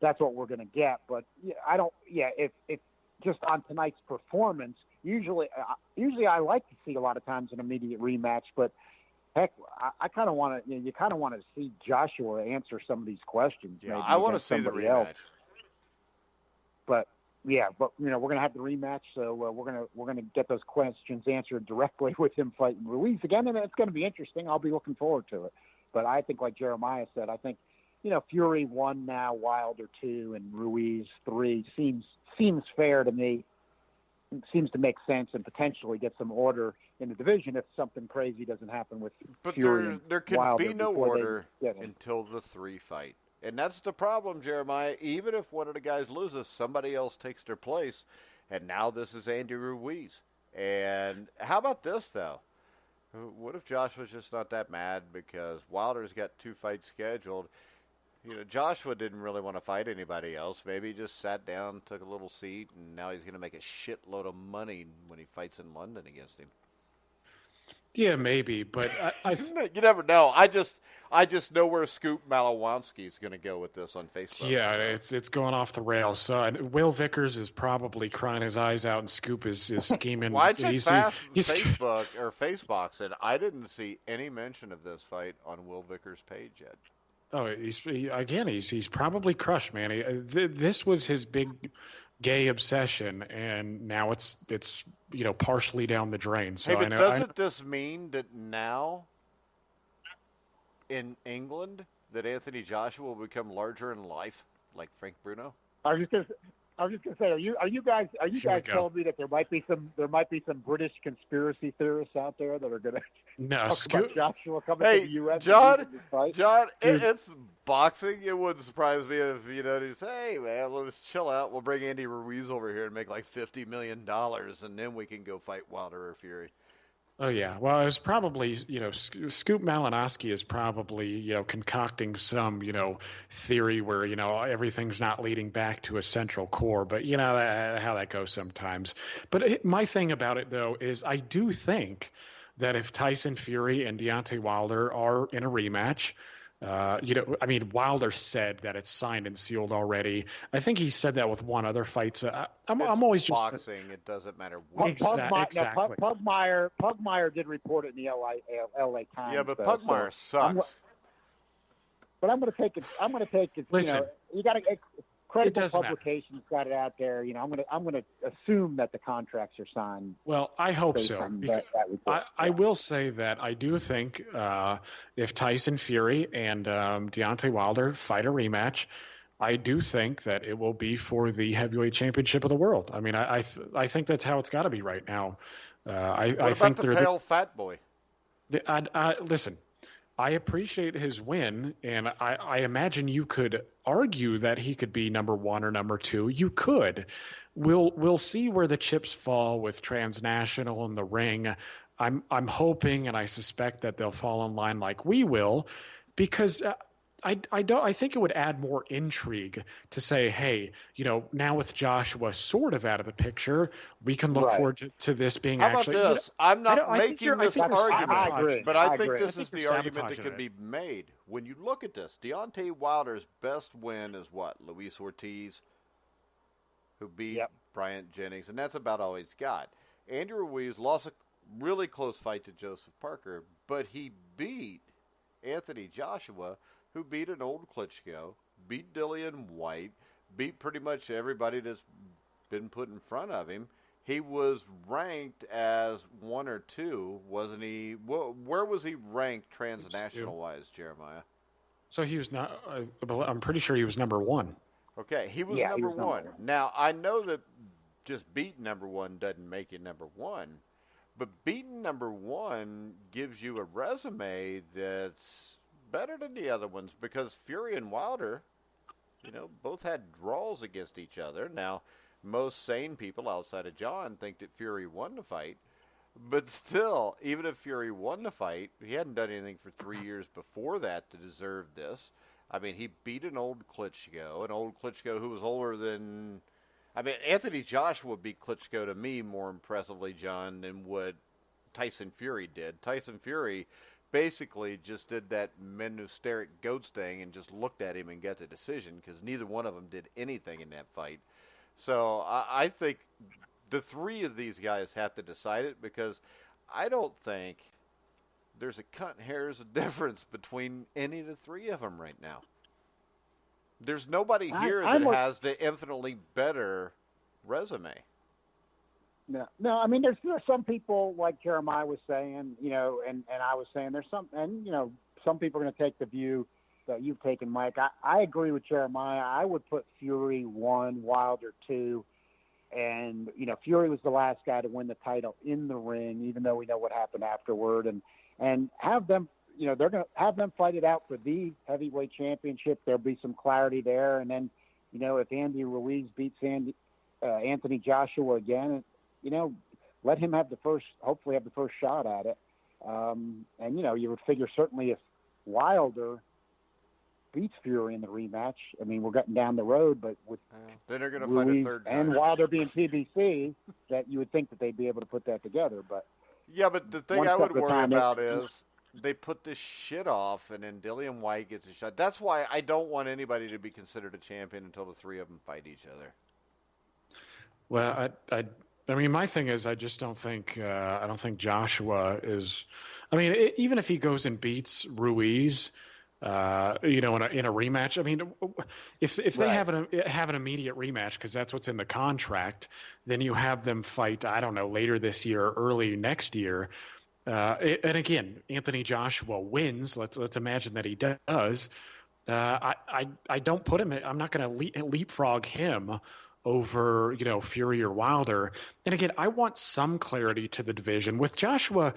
that's what we're going to get. But if just on tonight's performance, usually I like to see a lot of times an immediate rematch, but heck, I kind of want to, you kind of want to see Joshua answer some of these questions. Yeah, I want to see the rematch. But yeah, but we're going to have the rematch, so we're going to get those questions answered directly with him fighting Ruiz again, and it's going to be interesting. I'll be looking forward to it. But I think, like Jeremiah said, I think Fury 1 now, Wilder 2, and Ruiz 3 seems fair to me. It seems to make sense and potentially get some order in the division if something crazy doesn't happen with Fury. But there can be no order until the 3 fight. And that's the problem, Jeremiah. Even if one of the guys loses, somebody else takes their place. And now this is Andy Ruiz. And how about this, though? What if Joshua's just not that mad because Wilder's got 2 fights scheduled? Joshua didn't really want to fight anybody else. Maybe he just sat down, took a little seat, and now he's going to make a shitload of money when he fights in London against him. Yeah, maybe, but I you never know. I just know where Scoop Malawomski is going to go with this on Facebook. Yeah, it's going off the rails. So Will Vickers is probably crying his eyes out, and Scoop is scheming. Well, I checked Facebook or Facebox, and I didn't see any mention of this fight on Will Vickers' page yet. Oh, he's probably crushed, man. This was his big gay obsession, and now it's partially down the drain. So hey, but doesn't this mean that now in England that Anthony Joshua will become larger in life, like Frank Bruno? I was just gonna say, are you guys telling me that there might be some British conspiracy theorists out there that are gonna talk about Joshua coming to the U.S. John, it's boxing. It wouldn't surprise me if they say, "Hey man, let's chill out. We'll bring Andy Ruiz over here and make like $50 million, and then we can go fight Wilder or Fury." Oh, yeah. Well, it was probably, Scoop Malinowski is probably, concocting some, theory where, everything's not leading back to a central core. But, how that goes sometimes. But my thing about it, though, is I do think that if Tyson Fury and Deontay Wilder are in a rematch, Wilder said that it's signed and sealed already. I think he said that with one other fight. So I'm always just boxing. It doesn't matter. Exactly. Pugmire did report it in the LA Times. Yeah, but Pugmire sucks. But I'm going to take it. Listen, you got to. Credible publications got it out there. I'm going to assume that the contracts are signed. Well, I hope so. I will say that I do think if Tyson Fury and Deontay Wilder fight a rematch, I do think that it will be for the heavyweight championship of the world. I mean, I think that's how it's got to be right now. I think the pale fat boy? Listen. I appreciate his win, and I imagine you could argue that he could be number 1 or number 2. You could. We'll see where the chips fall with Transnational in the ring. I'm hoping, and I suspect that they'll fall in line like we will, because I think it would add more intrigue to say, hey, now with Joshua sort of out of the picture, we can look forward to this being actually. How about this? I'm not making this argument, but I think this is the argument that could be made. When you look at this, Deontay Wilder's best win is what? Luis Ortiz, who beat Bryant Jennings, and that's about all he's got. Andy Ruiz lost a really close fight to Joseph Parker, but he beat Anthony Joshua, who beat an old Klitschko, beat Dillian White, beat pretty much everybody that's been put in front of him. He was ranked as 1 or 2, wasn't he? Where was he ranked transnational-wise, Jeremiah? So he was not. I'm pretty sure he was number 1. Okay, he was number 1. Now I know that just beating number 1 doesn't make you number 1, but beating number 1 gives you a resume that's better than the other ones, because Fury and Wilder, both had draws against each other. Now, most sane people outside of John think that Fury won the fight, but still, even if Fury won the fight, he hadn't done anything for 3 years before that to deserve this. I mean, he beat an old Klitschko who was older than... Anthony Joshua beat Klitschko to me more impressively, John, than what Tyson Fury did. Tyson Fury basically just did that Menusteric goats thing and just looked at him and got the decision, because neither one of them did anything in that fight. So I think the 3 of these guys have to decide it, because I don't think there's a cut hair's difference between any of the 3 of them right now. There's nobody here that has the infinitely better resume. No. I mean, there's some people like Jeremiah was saying, and I was saying there's some, and some people are going to take the view that you've taken, Mike. I agree with Jeremiah. I would put Fury 1, Wilder 2, and Fury was the last guy to win the title in the ring, even though we know what happened afterward, and have them. They're going to have them fight it out for the heavyweight championship. There'll be some clarity there, and then if Andy Ruiz beats Anthony Joshua again. Let him hopefully have the first shot at it. And you would figure certainly if Wilder beats Fury in the rematch, I mean, we're getting down the road, but with then they're going to Ruiz fight a third time. and Wilder being PBC, that you would think that they'd be able to put that together. But but the thing I would worry about is they put this shit off, and then Dillian White gets a shot. That's why I don't want anybody to be considered a champion until the three of them fight each other. Well, I mean, my thing is, I just don't think Joshua is. I mean, even if he goes and beats Ruiz, in a rematch. I mean, if they have an immediate rematch because that's what's in the contract, then you have them fight. I don't know, later this year, or early next year. And again, Anthony Joshua wins. Let's imagine that he does. I don't put him. I'm not going to leapfrog him over, Fury or Wilder. And again, I want some clarity to the division with Joshua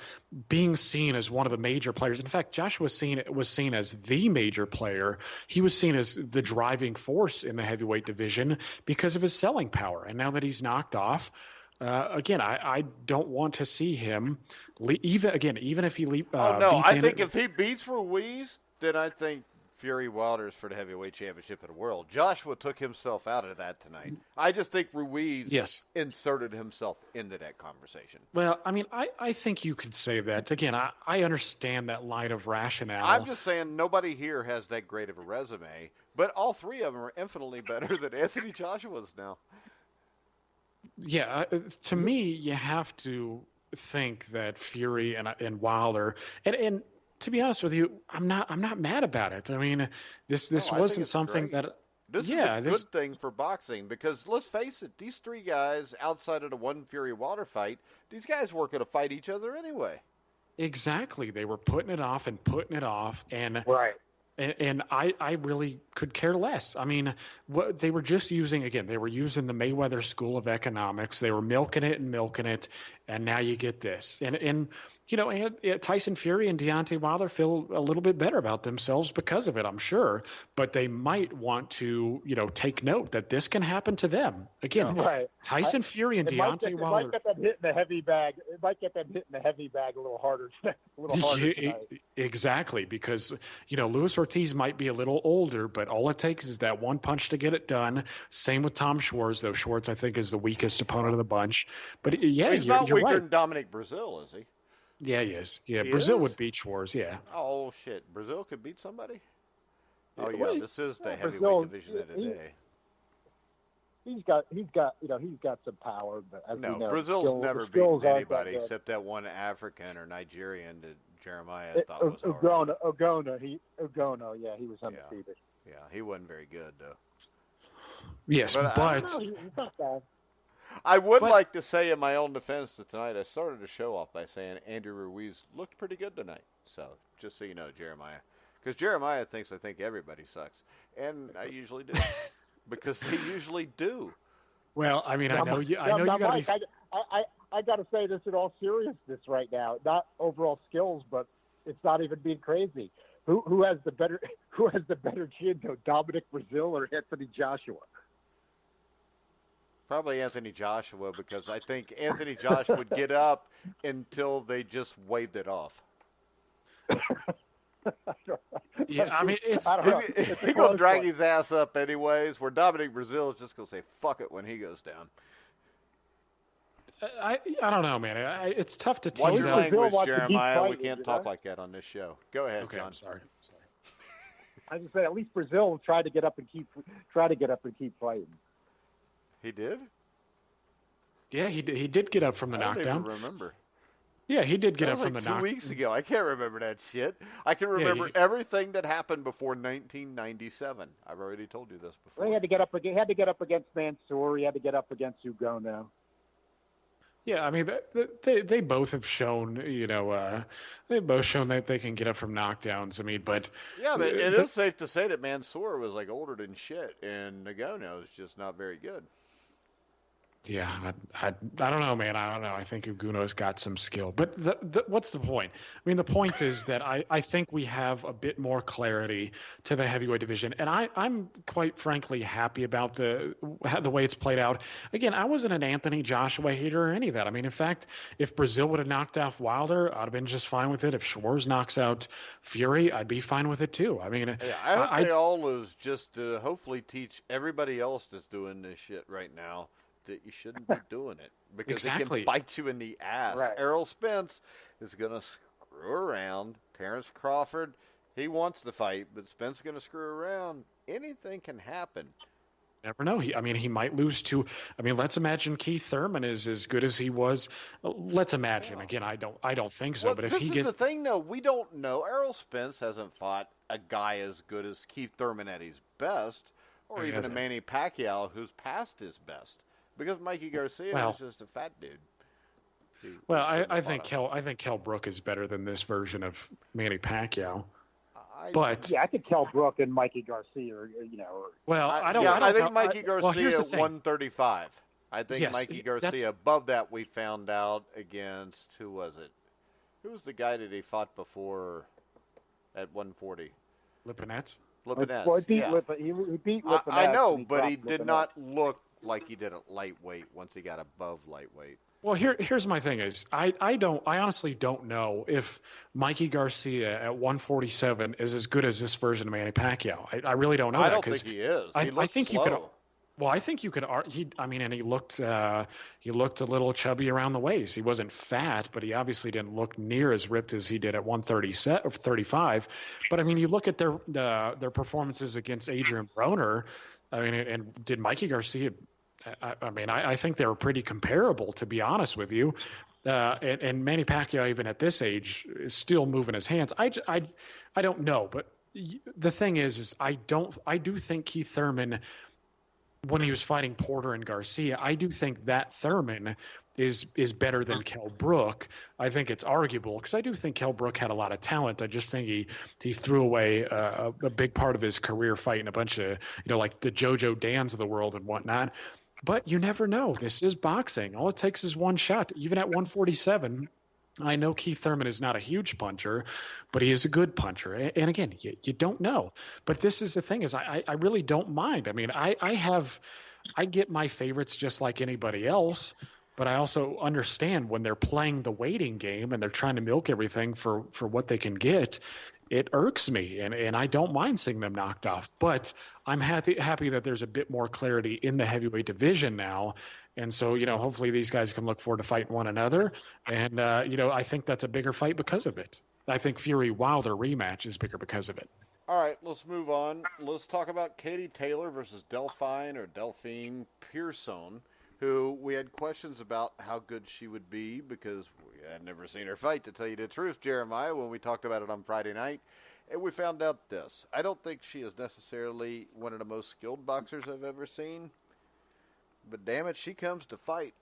being seen as one of the major players. In fact, Joshua was seen as the major player. He was seen as the driving force in the heavyweight division because of his selling power. And now that he's knocked off, again, I don't want to see him even if he beats I think if he beats Ruiz, then I think Fury Wilder's for the heavyweight championship of the world. Joshua took himself out of that tonight. I just think Ruiz inserted himself into that conversation. Well, I mean, I think you could say that. Again, I understand that line of rationale. I'm just saying nobody here has that great of a resume, but all three of them are infinitely better than Anthony Joshua's now. Yeah, to me, you have to think that Fury and Wilder and to be honest with you, I'm not mad about it. I mean, this wasn't something great. That. This is a good thing for boxing because let's face it, these three guys outside of the one Fury Wilder fight, these guys weren't going to fight each other anyway. Exactly, they were putting it off, and right. And I really could care less. I mean, what they were just using, again, they were using the Mayweather School of Economics. They were milking it, and now you get this. And Tyson Fury and Deontay Wilder feel a little bit better about themselves because of it, I'm sure. But they might want to, take note that this can happen to them. Again, Tyson Fury and Deontay Wilder. It might get them hit in the heavy bag. It might get them hit in the heavy bag a little harder tonight. Exactly, because, Luis Ortiz might be a little older, but all it takes is that one punch to get it done. Same with Tom Schwartz, though Schwartz, I think, is the weakest opponent of the bunch. But, he's not you're weaker right. than Dominic Brazil, is he? Yeah, he is. Yeah, he Brazil is? would beat Schwartz, yeah. Oh, shit. Brazil could beat somebody? Oh, yeah, Well, this is the Brazil, heavyweight division of the day. He's got some power, but as No, we know, Brazil's never beaten anybody except that one African or Nigerian that Jeremiah thought was hard. Ogona, he was undefeated. Yeah, he wasn't very good, though. Yes, but he's not bad. I would like to say in my own defense that tonight I started the show off by saying Andrew Ruiz looked pretty good tonight. So, just so you know, Jeremiah. Because Jeremiah thinks I think everybody sucks. And I usually do. Because they usually do. Well, I mean, I know you got to be... I got to say this in all seriousness right now. Not overall skills, but it's not even being crazy. Who has the better chin, though, Dominic Brazil or Anthony Joshua? Probably Anthony Joshua, because I think Anthony Joshua would get up until they just waved it off. Yeah, I mean, he's going to drag his ass up anyways, where Dominic Brazil is just going to say, fuck it when he goes down. I don't know, man. It's tough to tease What's your out. language, Jeremiah? We can't talk like that on this show. Go ahead, okay, John. I'm sorry. I just say at least Brazil will try to get up and keep fighting. He did? Yeah, he did get up from the knockdown. I don't even remember. Yeah, he did get That up was from like the 2 knock. weeks ago. I can't remember that shit. I can remember everything that happened before 1997. I've already told you this before. Well, he had to get up against Mansour. He had to get up against Ugono. Yeah, I mean, they both have shown, they've both shown that they can get up from knockdowns. I mean, but yeah, but it is safe to say that Mansour was like older than shit, and Nagano is just not very good. Yeah, I don't know, man. I don't know. I think Uguno's got some skill. But what's the point? I mean, the point is that I think we have a bit more clarity to the heavyweight division. And I'm quite frankly happy about the way it's played out. Again, I wasn't an Anthony Joshua hater or any of that. I mean, in fact, if Brazil would have knocked off Wilder, I'd have been just fine with it. If Schwarz knocks out Fury, I'd be fine with it too. I mean, yeah, I hope they all is just to hopefully teach everybody else that's doing this shit right now that you shouldn't be doing it because it can bite you in the ass. Right. Errol Spence is going to screw around. Terrence Crawford, he wants the fight, but Spence is going to screw around. Anything can happen. Never know. He might lose to. I mean, let's imagine Keith Thurman is as good as he was. Let's imagine. Yeah. Again, I don't think so. Well, but if this is the thing, though, we don't know. Errol Spence hasn't fought a guy as good as Keith Thurman at his best, or even a Manny Pacquiao who's past his best. Because Mikey Garcia is just a fat dude. I think Kell Brook is better than this version of Manny Pacquiao. I think Kell Brook and Mikey Garcia are, I think Mikey Garcia 135. I think Mikey Garcia above that. We found out against who was it? Who was the guy that he fought before at 140? Lipinets. Well, he beat Lipinets. I know, but he did not look like he did at lightweight once he got above lightweight. Well, here's my thing is I honestly don't know if Mikey Garcia at 147 is as good as this version of Manny Pacquiao. I really don't know. I don't think he is. I think slow. You could. Well, I think you could. And he looked a little chubby around the waist. He wasn't fat, but he obviously didn't look near as ripped as he did at 135. But I mean, you look at their performances against Adrian Broner. I mean, and did Mikey Garcia? I think they were pretty comparable, to be honest with you. And Manny Pacquiao, even at this age, is still moving his hands. I don't know, but the thing is I do think Keith Thurman, when he was fighting Porter and Garcia, I do think that Thurman is better than Kell Brook. I think it's arguable because I do think Kell Brook had a lot of talent. I just think he threw away a big part of his career fighting a bunch of, like the JoJo Dans of the world and whatnot. But you never know. This is boxing. All it takes is one shot. Even at 147, I know Keith Thurman is not a huge puncher, but he is a good puncher. And again, you don't know. But this is the thing is I really don't mind. I mean, I get my favorites just like anybody else, but I also understand when they're playing the waiting game and they're trying to milk everything for what they can get. It irks me, and I don't mind seeing them knocked off. But I'm happy that there's a bit more clarity in the heavyweight division now. And so, hopefully these guys can look forward to fighting one another. And, I think that's a bigger fight because of it. I think Fury-Wilder rematch is bigger because of it. All right, let's move on. Let's talk about Katie Taylor versus Delphine Pearson, who we had questions about how good she would be because we had never seen her fight, to tell you the truth, Jeremiah, when we talked about it on Friday night. And we found out this. I don't think she is necessarily one of the most skilled boxers I've ever seen, but damn it, she comes to fight.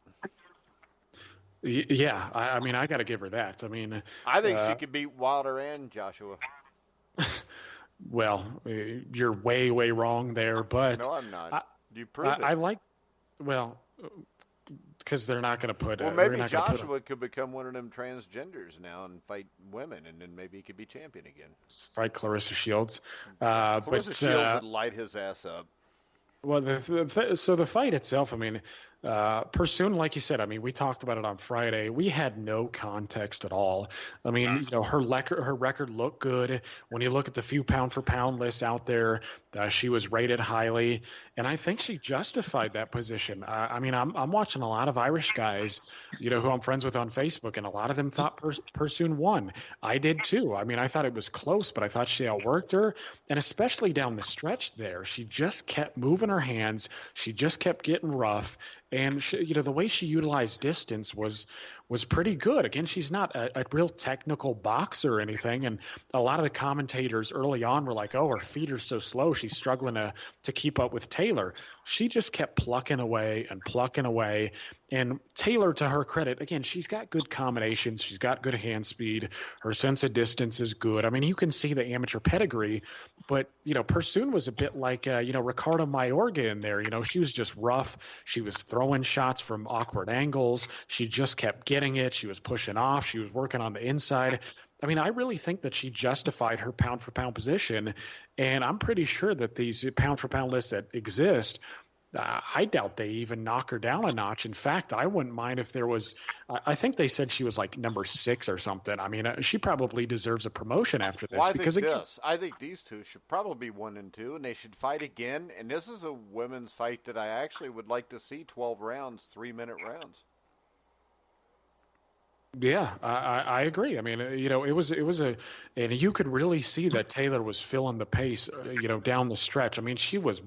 Yeah, I mean, I got to give her that. I mean, I think she could beat Wilder and Joshua. Well, you're way, way wrong there, but no, I'm not. You prove it. Because they're not going to put. Well, maybe Joshua could become one of them transgenders now and fight women, and then maybe he could be champion again. Fight Clarissa Shields. Clarissa Shields would light his ass up. Well, so the fight itself, I mean, Persoon, like you said, I mean, we talked about it on Friday. We had no context at all. I mean, her record looked good. When you look at the few pound-for-pound lists out there, she was rated highly, and I think she justified that position. I mean, I'm watching a lot of Irish guys, who I'm friends with on Facebook, and a lot of them thought Persoon won. I did too. I mean, I thought it was close, but I thought she outworked her, and especially down the stretch there, she just kept moving her hands. She just kept getting rough. And the way she utilized distance was pretty good. Again, she's not a real technical boxer or anything. And a lot of the commentators early on were like, "Oh, her feet are so slow. She's struggling to keep up with Taylor." She just kept plucking away and plucking away. And Taylor, to her credit, again, she's got good combinations. She's got good hand speed. Her sense of distance is good. I mean, you can see the amateur pedigree, but, Pursoon was a bit like, Ricardo Mayorga in there. She was just rough. She was throwing shots from awkward angles. She just kept getting it. She was pushing off. She was working on the inside. I mean, I really think that she justified her pound-for-pound position, and I'm pretty sure that these pound-for-pound lists that exist, I doubt they even knock her down a notch. In fact, I wouldn't mind if there was – I think they said she was like number 6 or something. I mean, she probably deserves a promotion after this. Well, I think these two should probably be 1 and 2, and they should fight again. And this is a women's fight that I actually would like to see 12 rounds, 3-minute rounds. Yeah, I agree. I mean, it was and you could really see that Taylor was feeling the pace, down the stretch. I mean, she was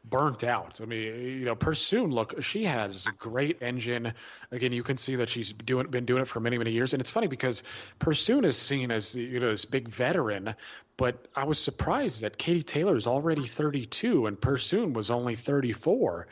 burnt out. I mean, Pursoon, look, she has a great engine. Again, you can see that she's been doing it for many, many years. And it's funny because Pursoon is seen as this big veteran, but I was surprised that Katie Taylor is already 32 and Pursoon was only 34.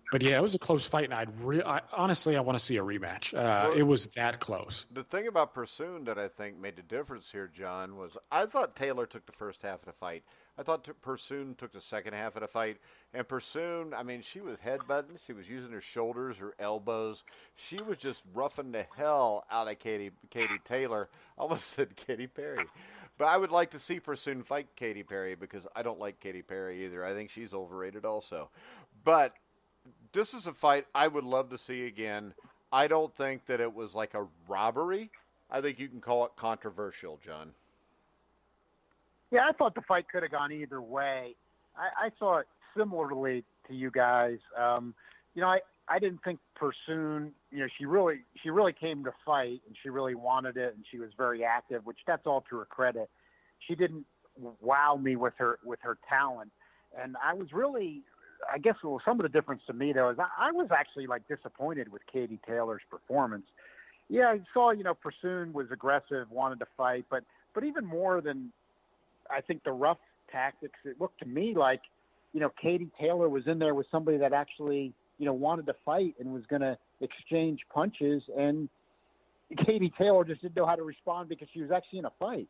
But yeah, it was a close fight, and honestly, I want to see a rematch. It was that close. The thing about Pursoon that I think made the difference here, John, was I thought Taylor took the first half of the fight. I thought Pursoon took the second half of the fight. And Pursoon, I mean, she was headbutting. She was using her shoulders, her elbows. She was just roughing the hell out of Katie Taylor. I almost said Katy Perry. But I would like to see Pursoon fight Katy Perry because I don't like Katy Perry either. I think she's overrated also. But this is a fight I would love to see again. I don't think that it was like a robbery. I think you can call it controversial, John. Yeah, I thought the fight could have gone either way. I saw it similarly to you guys. I didn't think Pursoon, she really came to fight and she really wanted it and she was very active, which that's all to her credit. She didn't wow me with her talent. And I was really, I guess some of the difference to me though is I was actually like disappointed with Katie Taylor's performance. Yeah, I saw, Pursoon was aggressive, wanted to fight, but even more than I think the rough tactics, it looked to me like, Katie Taylor was in there with somebody that actually, wanted to fight and was going to exchange punches. And Katie Taylor just didn't know how to respond because she was actually in a fight.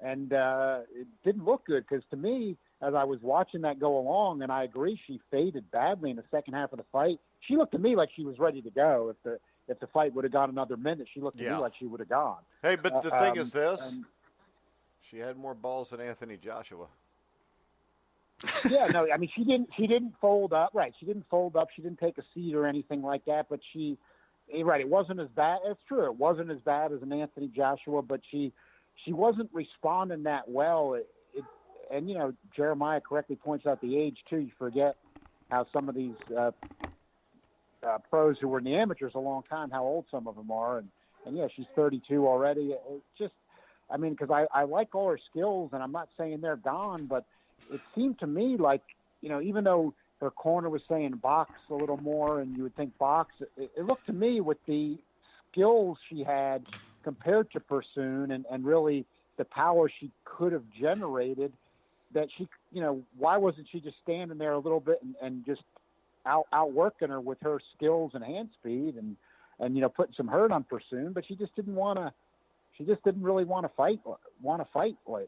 And it didn't look good because to me, as I was watching that go along, and I agree, she faded badly in the second half of the fight. She looked to me like she was ready to go. If the fight would have gone another minute, she looked to me like she would have gone. Hey, but the thing is this. She had more balls than Anthony Joshua. Yeah, no, I mean, she didn't fold up. Right. She didn't fold up. She didn't take a seat or anything like that, but it wasn't as bad. It's true. It wasn't as bad as an Anthony Joshua, but she wasn't responding that well. And Jeremiah correctly points out the age too. You forget how some of these pros who were in the amateurs a long time, how old some of them are. And yeah, she's 32 already. Because I like all her skills, and I'm not saying they're gone, but it seemed to me like, even though her corner was saying box a little more, and you would think box, it looked to me with the skills she had compared to Pursoon and really the power she could have generated, that she, why wasn't she just standing there a little bit and just outworking her with her skills and hand speed and putting some hurt on Pursoon, but she just didn't really want to fight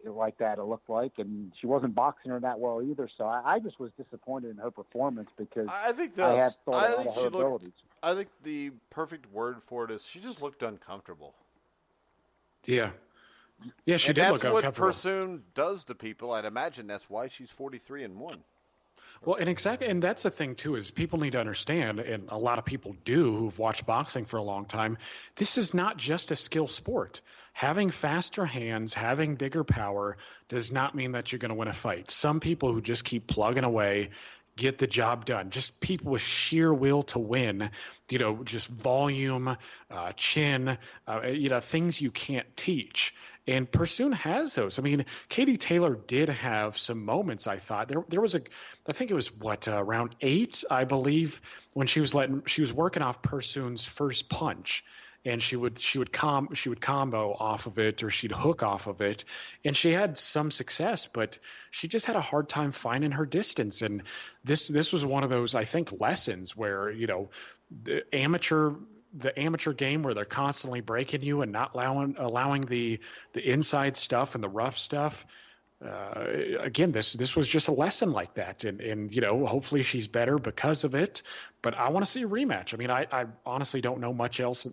like that, it looked like, and she wasn't boxing her that well either. So I just was disappointed in her performance because I think her abilities. I think the perfect word for it is she just looked uncomfortable. Yeah. Yeah, she did look uncomfortable. That's what Pursoon does to people. I'd imagine that's why she's 43-1. Well, and that's the thing too, is people need to understand, and a lot of people do who've watched boxing for a long time, this is not just a skill sport. Having faster hands, having bigger power does not mean that you're going to win a fight. Some people who just keep plugging away get the job done. Just people with sheer will to win, just volume, chin, things you can't teach. And Pursoon has those. I mean, Katie Taylor did have some moments, I thought. There was I think it was round 8, I believe, when she was working off Pursoon's first punch. And she would combo off of it, or she'd hook off of it, and she had some success, but she just had a hard time finding her distance. And this was one of those, I think, lessons where, the amateur game where they're constantly breaking you and not allowing the inside stuff and the rough stuff. Again, this was just a lesson like that, and hopefully she's better because of it. But I want to see a rematch. I mean, I honestly don't know much else,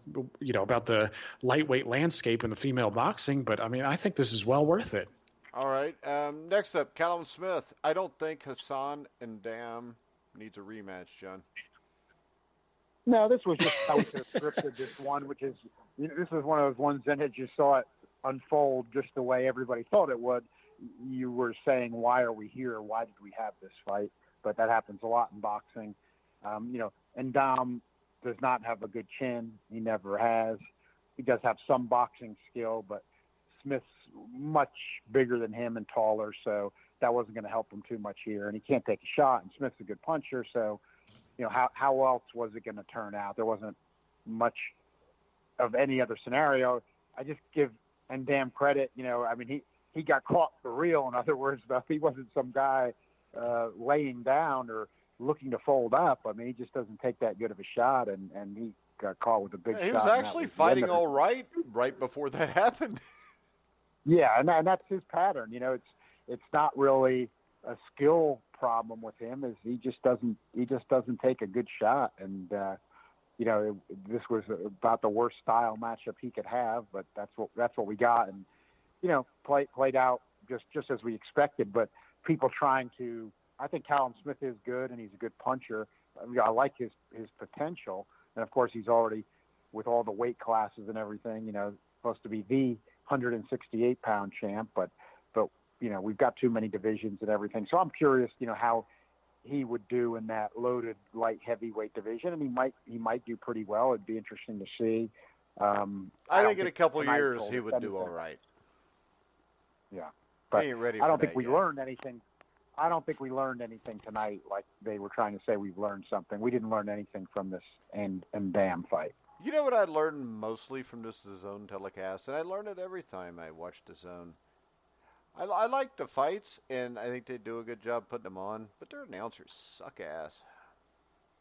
about the lightweight landscape in the female boxing, but I mean, I think this is well worth it. All right. Next up, Callum Smith. I don't think Hassan and Dam needs a rematch, John. No, this was just how we could have scripted this one, which is, this is one of those ones that you saw it unfold just the way everybody thought it would. You were saying, why are we here? Why did we have this fight? But that happens a lot in boxing. And Dom does not have a good chin. He never has. He does have some boxing skill, but Smith's much bigger than him and taller, so that wasn't going to help him too much here. And he can't take a shot, and Smith's a good puncher, so how else was it going to turn out? There wasn't much of any other scenario. I just give Ndam credit. He got caught for real. In other words, though, he wasn't some guy laying down or looking to fold up. I mean, he just doesn't take that good of a shot, and he got caught with a big shot. He was actually fighting all right before that happened. Yeah, and that's his pattern. It's not really a skill problem with him, is he just doesn't take a good shot. And this was about the worst style matchup he could have, but that's what we got. And played out just as we expected. But people trying to, I think Callum Smith is good, and he's a good puncher. I like his potential, and of course he's already, with all the weight classes and everything, supposed to be the 168-pound champ. But we've got too many divisions and everything. So I'm curious, how he would do in that loaded light heavyweight division, and he might do pretty well. It'd be interesting to see. I think in a couple of years he would do all right. Yeah, but I ain't ready. I don't think we learned anything. I don't think we learned anything tonight. Like they were trying to say, we've learned something. We didn't learn anything from this and Dam fight. You know what I learned mostly from this DAZN telecast, and I learn it every time I watch DAZN. I like the fights, and I think they do a good job putting them on, but their announcers suck ass.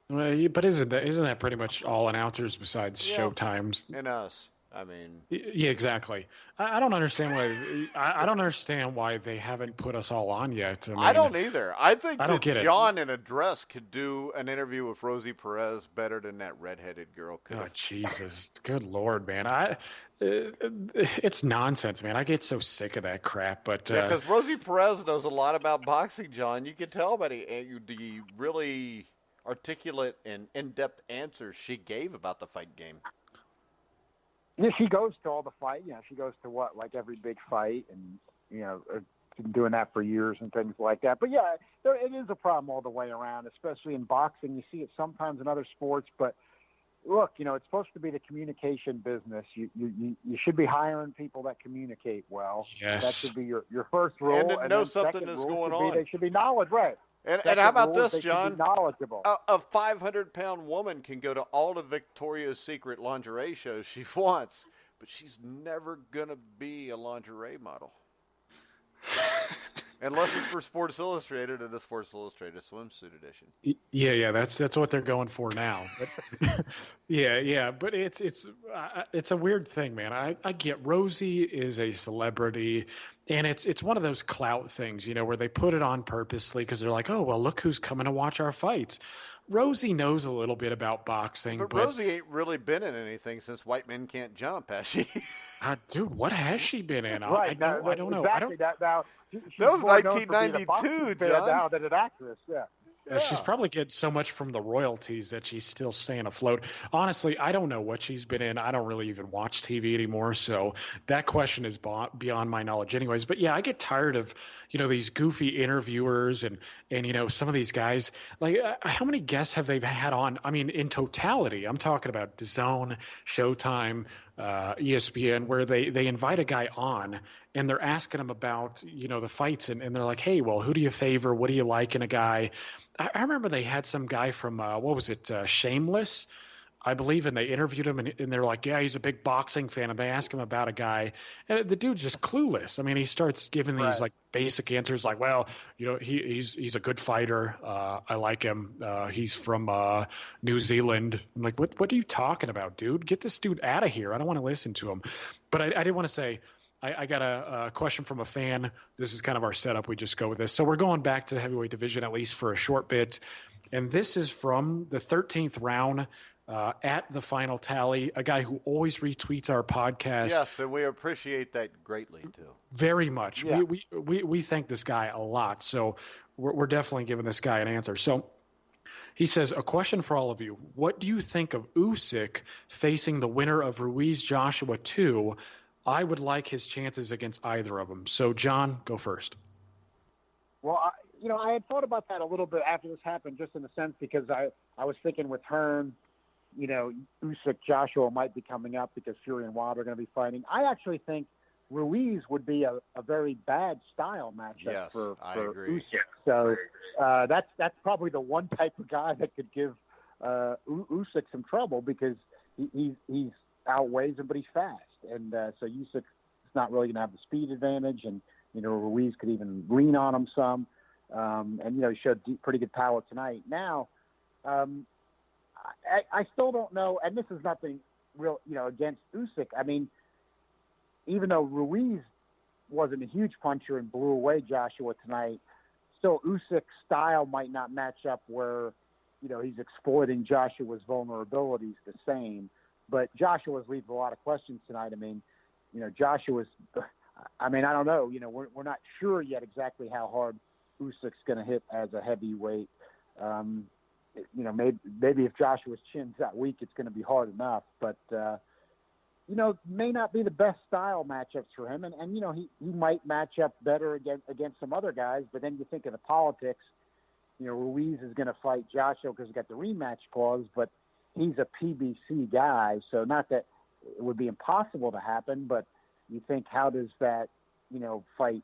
Well, but isn't that pretty much all announcers besides Showtime's? And us. I mean, yeah, exactly. I don't understand why. I don't understand why they haven't put us all on yet. I don't either. I think I don't get John in a dress could do an interview with Rosie Perez better than that redheaded girl could. Oh, Jesus, good Lord, man! It's nonsense, man. I get so sick of that crap. But because Rosie Perez knows a lot about boxing, John. You can tell by the really articulate and in-depth answers she gave about the fight game. Yeah, she goes to all the fight. She goes to every big fight, and been doing that for years and things like that. But yeah, it is a problem all the way around, especially in boxing. You see it sometimes in other sports, but look, it's supposed to be the communication business. You should be hiring people that communicate well. Yes, that should be your first rule. And to know something is going on. They should be knowledge, right? And how about this, John? Knowledgeable. A 500-pound woman can go to all the Victoria's Secret lingerie shows she wants, but she's never going to be a lingerie model. Unless it's for Sports Illustrated and the Sports Illustrated swimsuit edition. Yeah, that's what they're going for now. But, yeah, but it's a weird thing, man. I get Rosie is a celebrity, and it's one of those clout things, where they put it on purposely because they're like, oh well, look who's coming to watch our fights. Rosie knows a little bit about boxing, but Rosie ain't really been in anything since White Men Can't Jump, has she? Dude, what has she been in? Right, I don't know. Exactly. That was 1992, John. Now that an actress, yeah. She's probably getting so much from the royalties that she's still staying afloat. Honestly, I don't know what she's been in. I don't really even watch TV anymore, so that question is beyond my knowledge anyways. But yeah, I get tired of, these goofy interviewers and some of these guys. Like, how many guests have they had on? I mean, in totality, I'm talking about DAZN, Showtime, ESPN, where they invite a guy on and they're asking him about, the fights, and they're like, hey, well, who do you favor? What do you like in a guy? I remember they had some guy from, what was it, Shameless, I believe, and they interviewed him, and they're like, yeah, he's a big boxing fan, and they ask him about a guy, and the dude's just clueless. I mean, he starts giving these like basic answers, like, well, he's a good fighter. I like him. He's from New Zealand. I'm like, what are you talking about, dude? Get this dude out of here. I don't want to listen to him. But I did want to say, I got a question from a fan. This is kind of our setup. We just go with this. So we're going back to the heavyweight division, at least for a short bit. And this is from the 13th round. At the final tally, a guy who always retweets our podcast. Yes, and we appreciate that greatly too. Very much. Yeah. We thank this guy a lot. So we're definitely giving this guy an answer. So he says, a question for all of you. What do you think of Usyk facing the winner of Ruiz Joshua 2? I would like his chances against either of them. So John, go first. Well, I had thought about that a little bit after this happened, just in a sense, because I was thinking with Hearn, Usyk, Joshua might be coming up because Fury and Wilder are going to be fighting. I actually think Ruiz would be a very bad style matchup for Usyk. So that's probably the one type of guy that could give Usyk some trouble, because he's outweighs him, but he's fast. And so Usyk's not really going to have the speed advantage, and Ruiz could even lean on him some. And he showed pretty good power tonight. Now, I still don't know, and this is nothing real, against Usyk. I mean, even though Ruiz wasn't a huge puncher and blew away Joshua tonight, still Usyk's style might not match up where, he's exploiting Joshua's vulnerabilities the same. But Joshua's leaves a lot of questions tonight. I mean, Joshua's, I don't know, we're not sure yet exactly how hard Usyk's going to hit as a heavyweight. Maybe if Joshua's chin's that weak, it's going to be hard enough. But, may not be the best style matchups for him. And he might match up better against some other guys. But then you think of the politics. Ruiz is going to fight Joshua because he's got the rematch clause, but he's a PBC guy. So not that it would be impossible to happen, but you think, how does that, fight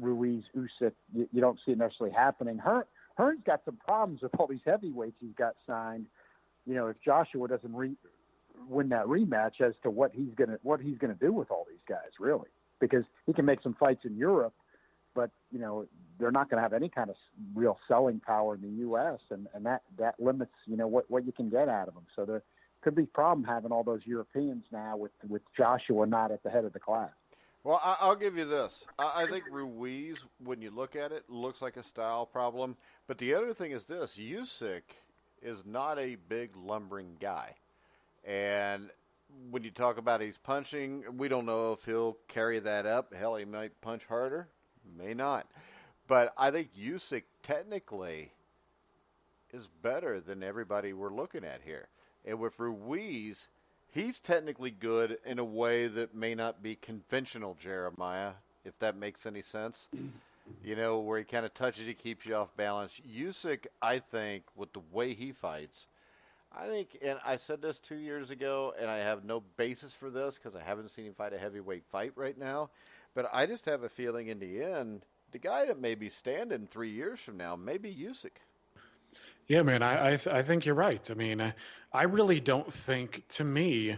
Ruiz, Usyk? You don't see it necessarily happening. Hearn's got some problems with all these heavyweights he's got signed. If Joshua doesn't win that rematch, as to what he's gonna do with all these guys, really, because he can make some fights in Europe, but they're not going to have any kind of real selling power in the U.S. and that limits what you can get out of them. So there could be a problem having all those Europeans now with Joshua not at the head of the class. Well, I'll give you this. I think Ruiz, when you look at it, looks like a style problem. But the other thing is this. Usyk is not a big, lumbering guy. And when you talk about he's punching, we don't know if he'll carry that up. Hell, he might punch harder. May not. But I think Usyk technically is better than everybody we're looking at here. And with Ruiz, he's technically good in a way that may not be conventional, Jeremiah, if that makes any sense. Where he kind of touches you, keeps you off balance. Usyk, I think, with the way he fights, and I said this 2 years ago, and I have no basis for this because I haven't seen him fight a heavyweight fight right now, but I just have a feeling in the end, the guy that may be standing 3 years from now may be Usyk. Yeah, man, I think you're right. I mean, I really don't think, to me,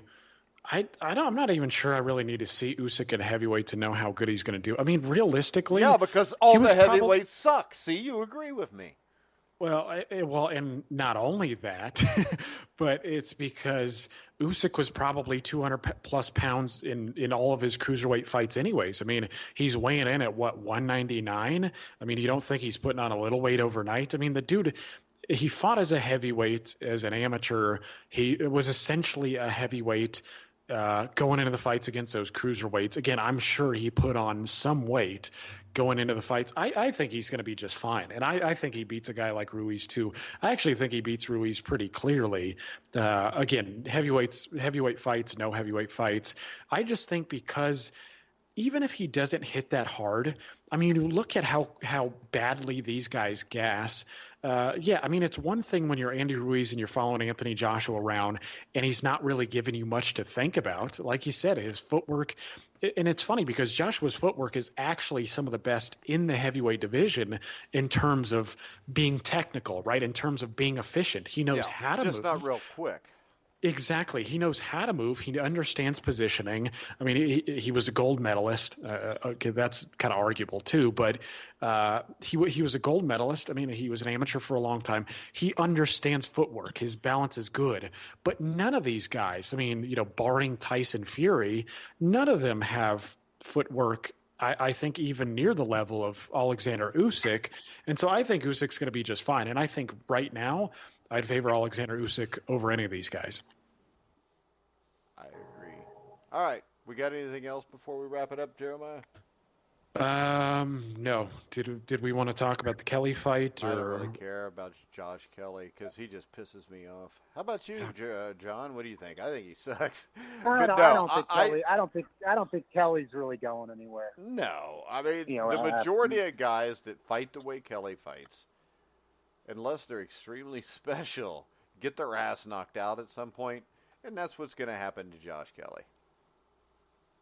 I'm not even sure I really need to see Usyk at heavyweight to know how good he's going to do. I mean, realistically, yeah, because all the heavyweights suck. See, you agree with me. Well, and not only that, but it's because Usyk was probably 200 plus pounds in all of his cruiserweight fights anyways. I mean, he's weighing in at 199? I mean, you don't think he's putting on a little weight overnight? I mean, the dude, he fought as a heavyweight as an amateur. He was essentially a heavyweight going into the fights against those cruiserweights. Again, I'm sure he put on some weight going into the fights. I think he's going to be just fine. And I think he beats a guy like Ruiz too. I actually think he beats Ruiz pretty clearly. Again, heavyweight fights, no heavyweight fights. I just think because even if he doesn't hit that hard, I mean, you look at how badly these guys gas. I mean, it's one thing when you're Andy Ruiz and you're following Anthony Joshua around and he's not really giving you much to think about. Like you said, his footwork, and it's funny because Joshua's footwork is actually some of the best in the heavyweight division in terms of being technical, right? In terms of being efficient. He knows how to move. Just not real quick. Exactly. He knows how to move. He understands positioning. I mean, he was a gold medalist. Okay, that's kind of arguable too, but he was a gold medalist. I mean, he was an amateur for a long time. He understands footwork. His balance is good. But none of these guys, I mean, barring Tyson Fury, none of them have footwork, I think, even near the level of Alexander Usyk. And so I think Usyk's going to be just fine. And I think right now, I'd favor Alexander Usyk over any of these guys. I agree. All right. We got anything else before we wrap it up, Jeremiah? No. Did we want to talk about the Kelly fight? I don't really care about Josh Kelly because he just pisses me off. How about you, John? What do you think? I think he sucks. I don't think Kelly's really going anywhere. No. I mean, the majority of guys that fight the way Kelly fights, unless they're extremely special, get their ass knocked out at some point, and that's what's going to happen to Josh Kelly.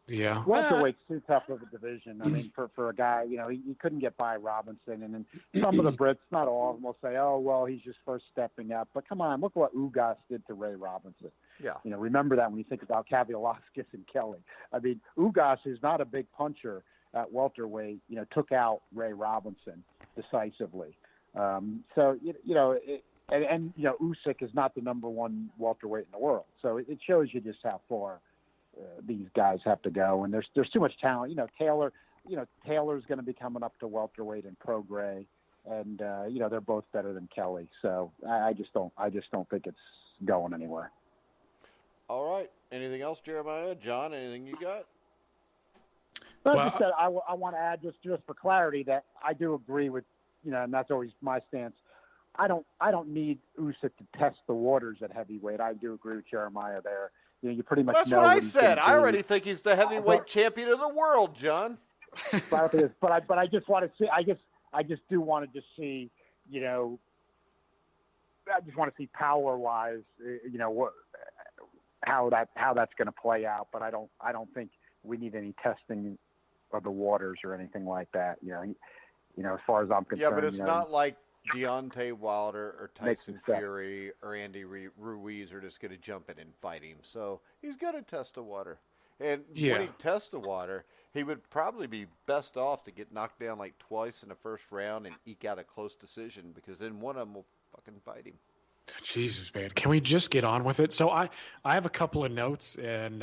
Yeah. Welterweight's too tough of a division. I mean, for a guy, he couldn't get by Robinson, and then some of the Brits, not all of them, will say, "Oh, well, he's just first stepping up." But come on, look what Ugas did to Ray Robinson. Yeah. Remember that when you think about Kavaliauskas and Kelly. I mean, Ugas is not a big puncher at welterweight. Took out Ray Robinson decisively. Usyk is not the number one welterweight in the world. So it shows you just how far these guys have to go. And there's too much talent. Taylor's going to be coming up to welterweight in Pro Gray, and they're both better than Kelly. So I just don't think it's going anywhere. All right. Anything else, Jeremiah? John, anything you got? I want to add just for clarity that I do agree with. And that's always my stance. I don't need Usyk to test the waters at heavyweight. I do agree with Jeremiah there. You pretty much know. That's what I said. I already think he's the heavyweight champion of the world, John. But I just want to see. I just do want to just see. I just want to see power wise. How that's going to play out. But I don't think we need any testing of the waters or anything like that. As far as I'm concerned. Yeah, but it's not like Deontay Wilder or Tyson Fury or Andy Ruiz are just going to jump in and fight him. So he's going to test the water. And when he tests the water, he would probably be best off to get knocked down like twice in the first round and eke out a close decision, because then one of them will fucking fight him. Jesus, man. Can we just get on with it? So I have a couple of notes, and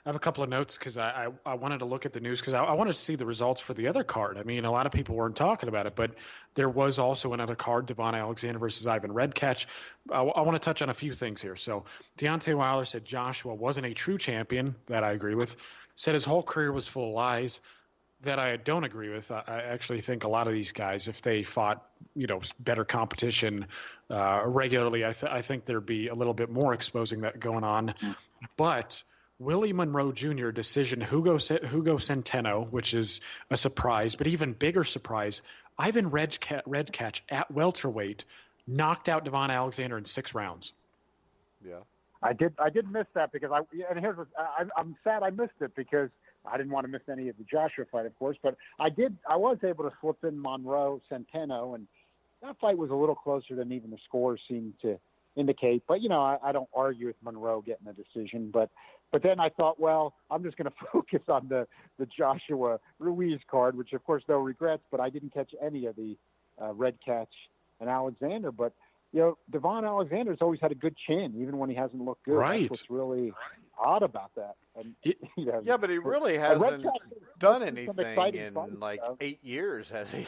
because I wanted to look at the news because I wanted to see the results for the other card. I mean, a lot of people weren't talking about it, but there was also another card, Devon Alexander versus Ivan Redkach. I want to touch on a few things here. So Deontay Wilder said Joshua wasn't a true champion. That I agree with. Said his whole career was full of lies. That I don't agree with. I actually think a lot of these guys, if they fought, better competition regularly, I think there'd be a little bit more exposing that going on. But Willie Monroe Jr. decision, Hugo Centeno, which is a surprise, but even bigger surprise, Ivan Redkach at welterweight knocked out Devon Alexander in 6 rounds. Yeah, I did miss that because I'm sad I missed it because I didn't want to miss any of the Joshua fight, of course, but I was able to slip in Monroe Centeno, and that fight was a little closer than even the scores seemed to indicate. But I don't argue with Monroe getting a decision, but then I thought, well, I'm just going to focus on the Joshua Ruiz card, which of course no regrets, but I didn't catch any of the Redkach and Alexander. But Devon Alexander's always had a good chin, even when he hasn't looked good. Right. That's what's really odd about that. And, yeah, but he really hasn't done anything in like 8 years, has he?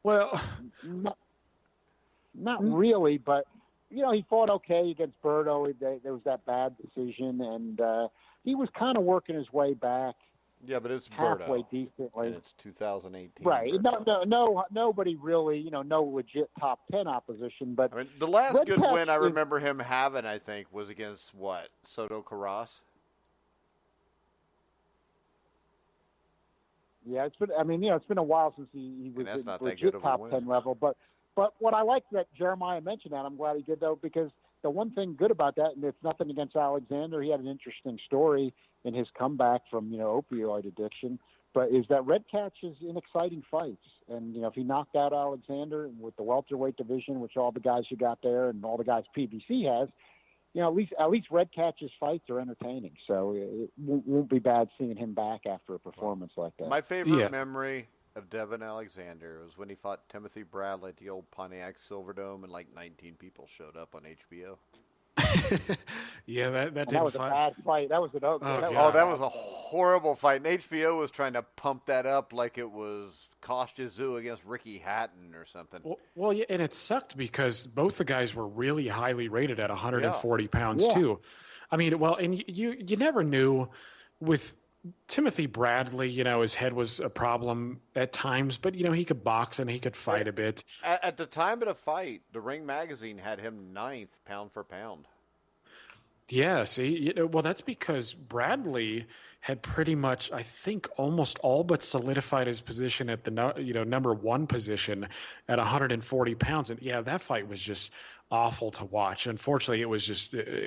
Well, not really, but he fought okay against Berto. There was that bad decision, and he was kind of working his way back. Yeah, but it's halfway Berto, decently. and it's 2018. Right? No, nobody really, no legit top 10 opposition. But I mean, the last good win I remember him having, I think, was against Soto Carras. Yeah, it's been a while since he was that's in not that legit good of a top win. 10 level. But what I like that Jeremiah mentioned that, I'm glad he did, though, because the one thing good about that, and it's nothing against Alexander, he had an interesting story in his comeback from, opioid addiction, but is that Red catches in exciting fights. And, if he knocked out Alexander with the welterweight division, which all the guys you got there and all the guys PBC has, at least Red Catch's fights are entertaining. So it won't be bad seeing him back after a performance like that. My favorite memory of Devin Alexander was when he fought Timothy Bradley at the old Pontiac Silverdome, and like 19 people showed up on HBO. Yeah, that was a bad fight. That was an that was a horrible fight. And HBO was trying to pump that up like it was Kostya Tszyu against Ricky Hatton or something. Well, yeah, and it sucked because both the guys were really highly rated at 140 pounds too. I mean, and you never knew with Timothy Bradley, his head was a problem at times, but he could box and he could fight a bit. At the time of the fight, the Ring magazine had him 9th pound for pound. Yeah, see, that's because Bradley had pretty much, I think, almost all but solidified his position at the number one position at 140 pounds, and that fight was just awful to watch. Unfortunately, it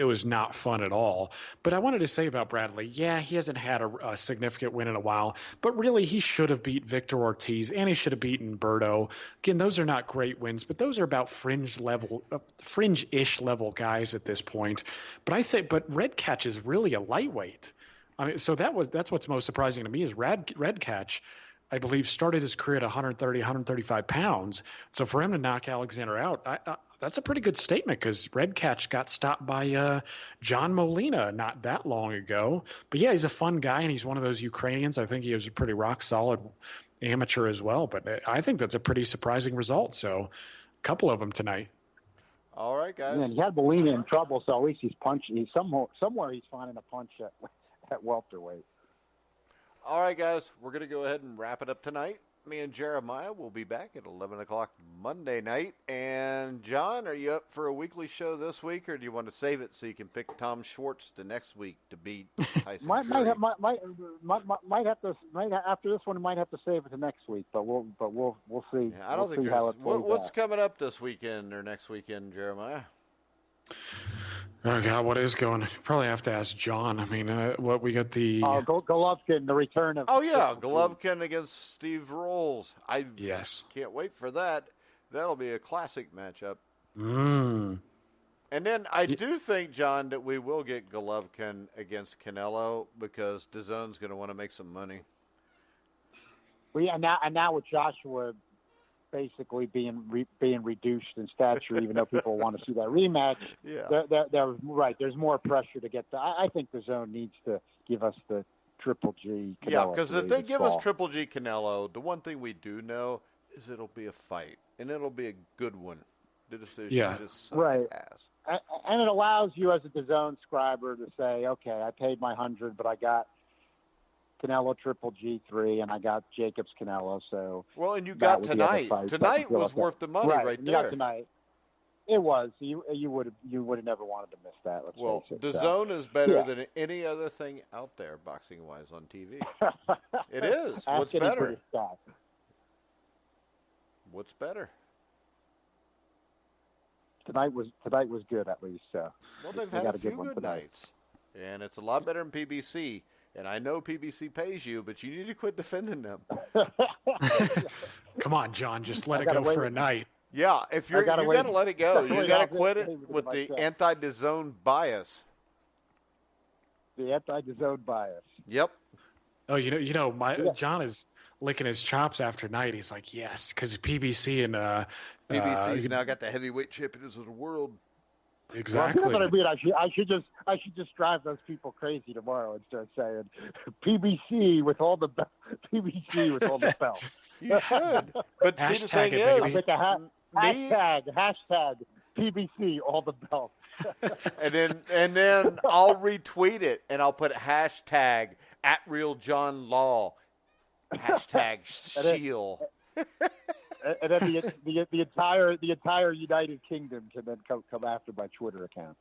was not fun at all. But I wanted to say about Bradley, he hasn't had a significant win in a while, but really he should have beat Victor Ortiz and he should have beaten Berto. Again, those are not great wins, but those are about fringe-ish level guys at this point. But Red Catch is really a lightweight. I mean, so that's what's most surprising to me is Red Catch, I believe, started his career at 130, 135 pounds. So for him to knock Alexander out, that's a pretty good statement because Red Catch got stopped by John Molina not that long ago. But he's a fun guy, and he's one of those Ukrainians. I think he was a pretty rock-solid amateur as well. But I think that's a pretty surprising result. So a couple of them tonight. All right, guys. Yeah, he had Molina in trouble, so at least he's punching. Somewhere he's finding a punch at welterweight. All right, guys, we're going to go ahead and wrap it up tonight. Me and Jeremiah will be back at 11 o'clock Monday night. And, John, are you up for a weekly show this week, or do you want to save it so you can pick Tom Schwartz the next week to beat Tyson Fury? After this one, might have to save it to next week, but we'll see. Yeah, I don't think what's coming up this weekend or next weekend, Jeremiah? Oh, God, what is going on? Probably have to ask John. I mean, we got the... Golovkin, the return of... Oh, yeah, Golovkin against Steve Rolls. Yes. Can't wait for that. That'll be a classic matchup. Mm. And then I do think, John, that we will get Golovkin against Canelo because DAZN's going to want to make some money. Well, yeah, now with Joshua basically being reduced in stature, even though people want to see that rematch. There's more pressure to get. I think the DAZN needs to give us the Triple G. Canelo, yeah, because if they give us Triple G Canelo, the one thing we do know is it'll be a fight, and it'll be a good one. The decision is just right. Ass. And it allows you as a DAZN subscriber to say, okay, I paid my $100, but I got Canelo Triple G3, and I got Jacobs Canelo. So and you got tonight. Tonight was worth the money right there. Got tonight. It was. You would have never wanted to miss that. Let's face it. DAZN is better than any other thing out there, boxing wise, on TV. It is. What's better? What's better? Tonight was good, at least. Well, they've had a few good nights, and it's a lot better than PBC. And I know PBC pays you, but you need to quit defending them. Come on, John, just let it go for a night. Yeah, if you got to let it go. You got to quit it with the anti-DAZN bias. The anti-DAZN bias. Yep. Oh, John is licking his chops after night. He's like, yes, because PBC and PBC's now got the heavyweight champions of the world. Exactly. Well, you know what I mean? I should just drive those people crazy tomorrow and start saying PBC with all the belts. You should. But see, the thing is, I'll make a hashtag PBC all the belts. and then I'll retweet it and I'll put hashtag @RealJohnLaw, hashtag Shield. And then the entire United Kingdom can then come after my Twitter account.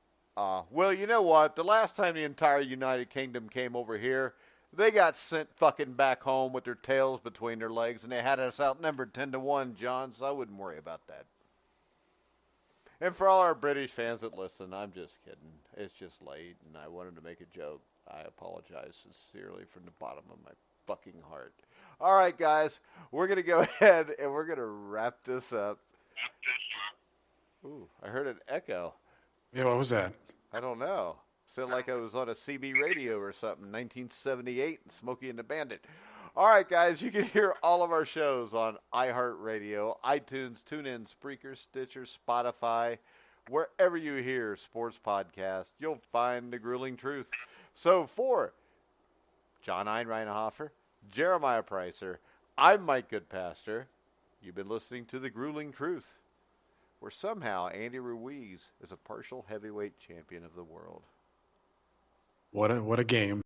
Well, you know what? The last time the entire United Kingdom came over here, They got sent fucking back home with their tails between their legs, and they had us outnumbered 10-1, John, so I wouldn't worry about that. And for all our British fans that listen, I'm just kidding. It's just late, and I wanted to make a joke. I apologize sincerely from the bottom of my fucking heart. All right, guys, we're going to go ahead, and we're going to wrap this up. Ooh, I heard an echo. Yeah, what was that? I don't know. Sounded like I was on a CB radio or something, 1978, and Smokey and the Bandit. All right, guys, you can hear all of our shows on iHeartRadio, iTunes, TuneIn, Spreaker, Stitcher, Spotify. Wherever you hear sports podcasts, you'll find The Grueling Truth. So for John Einreinhofer, Jeremiah Preisser, I'm Mike Goodpaster. You've been listening to The Grueling Truth, where somehow Andy Ruiz is a partial heavyweight champion of the world. What a game.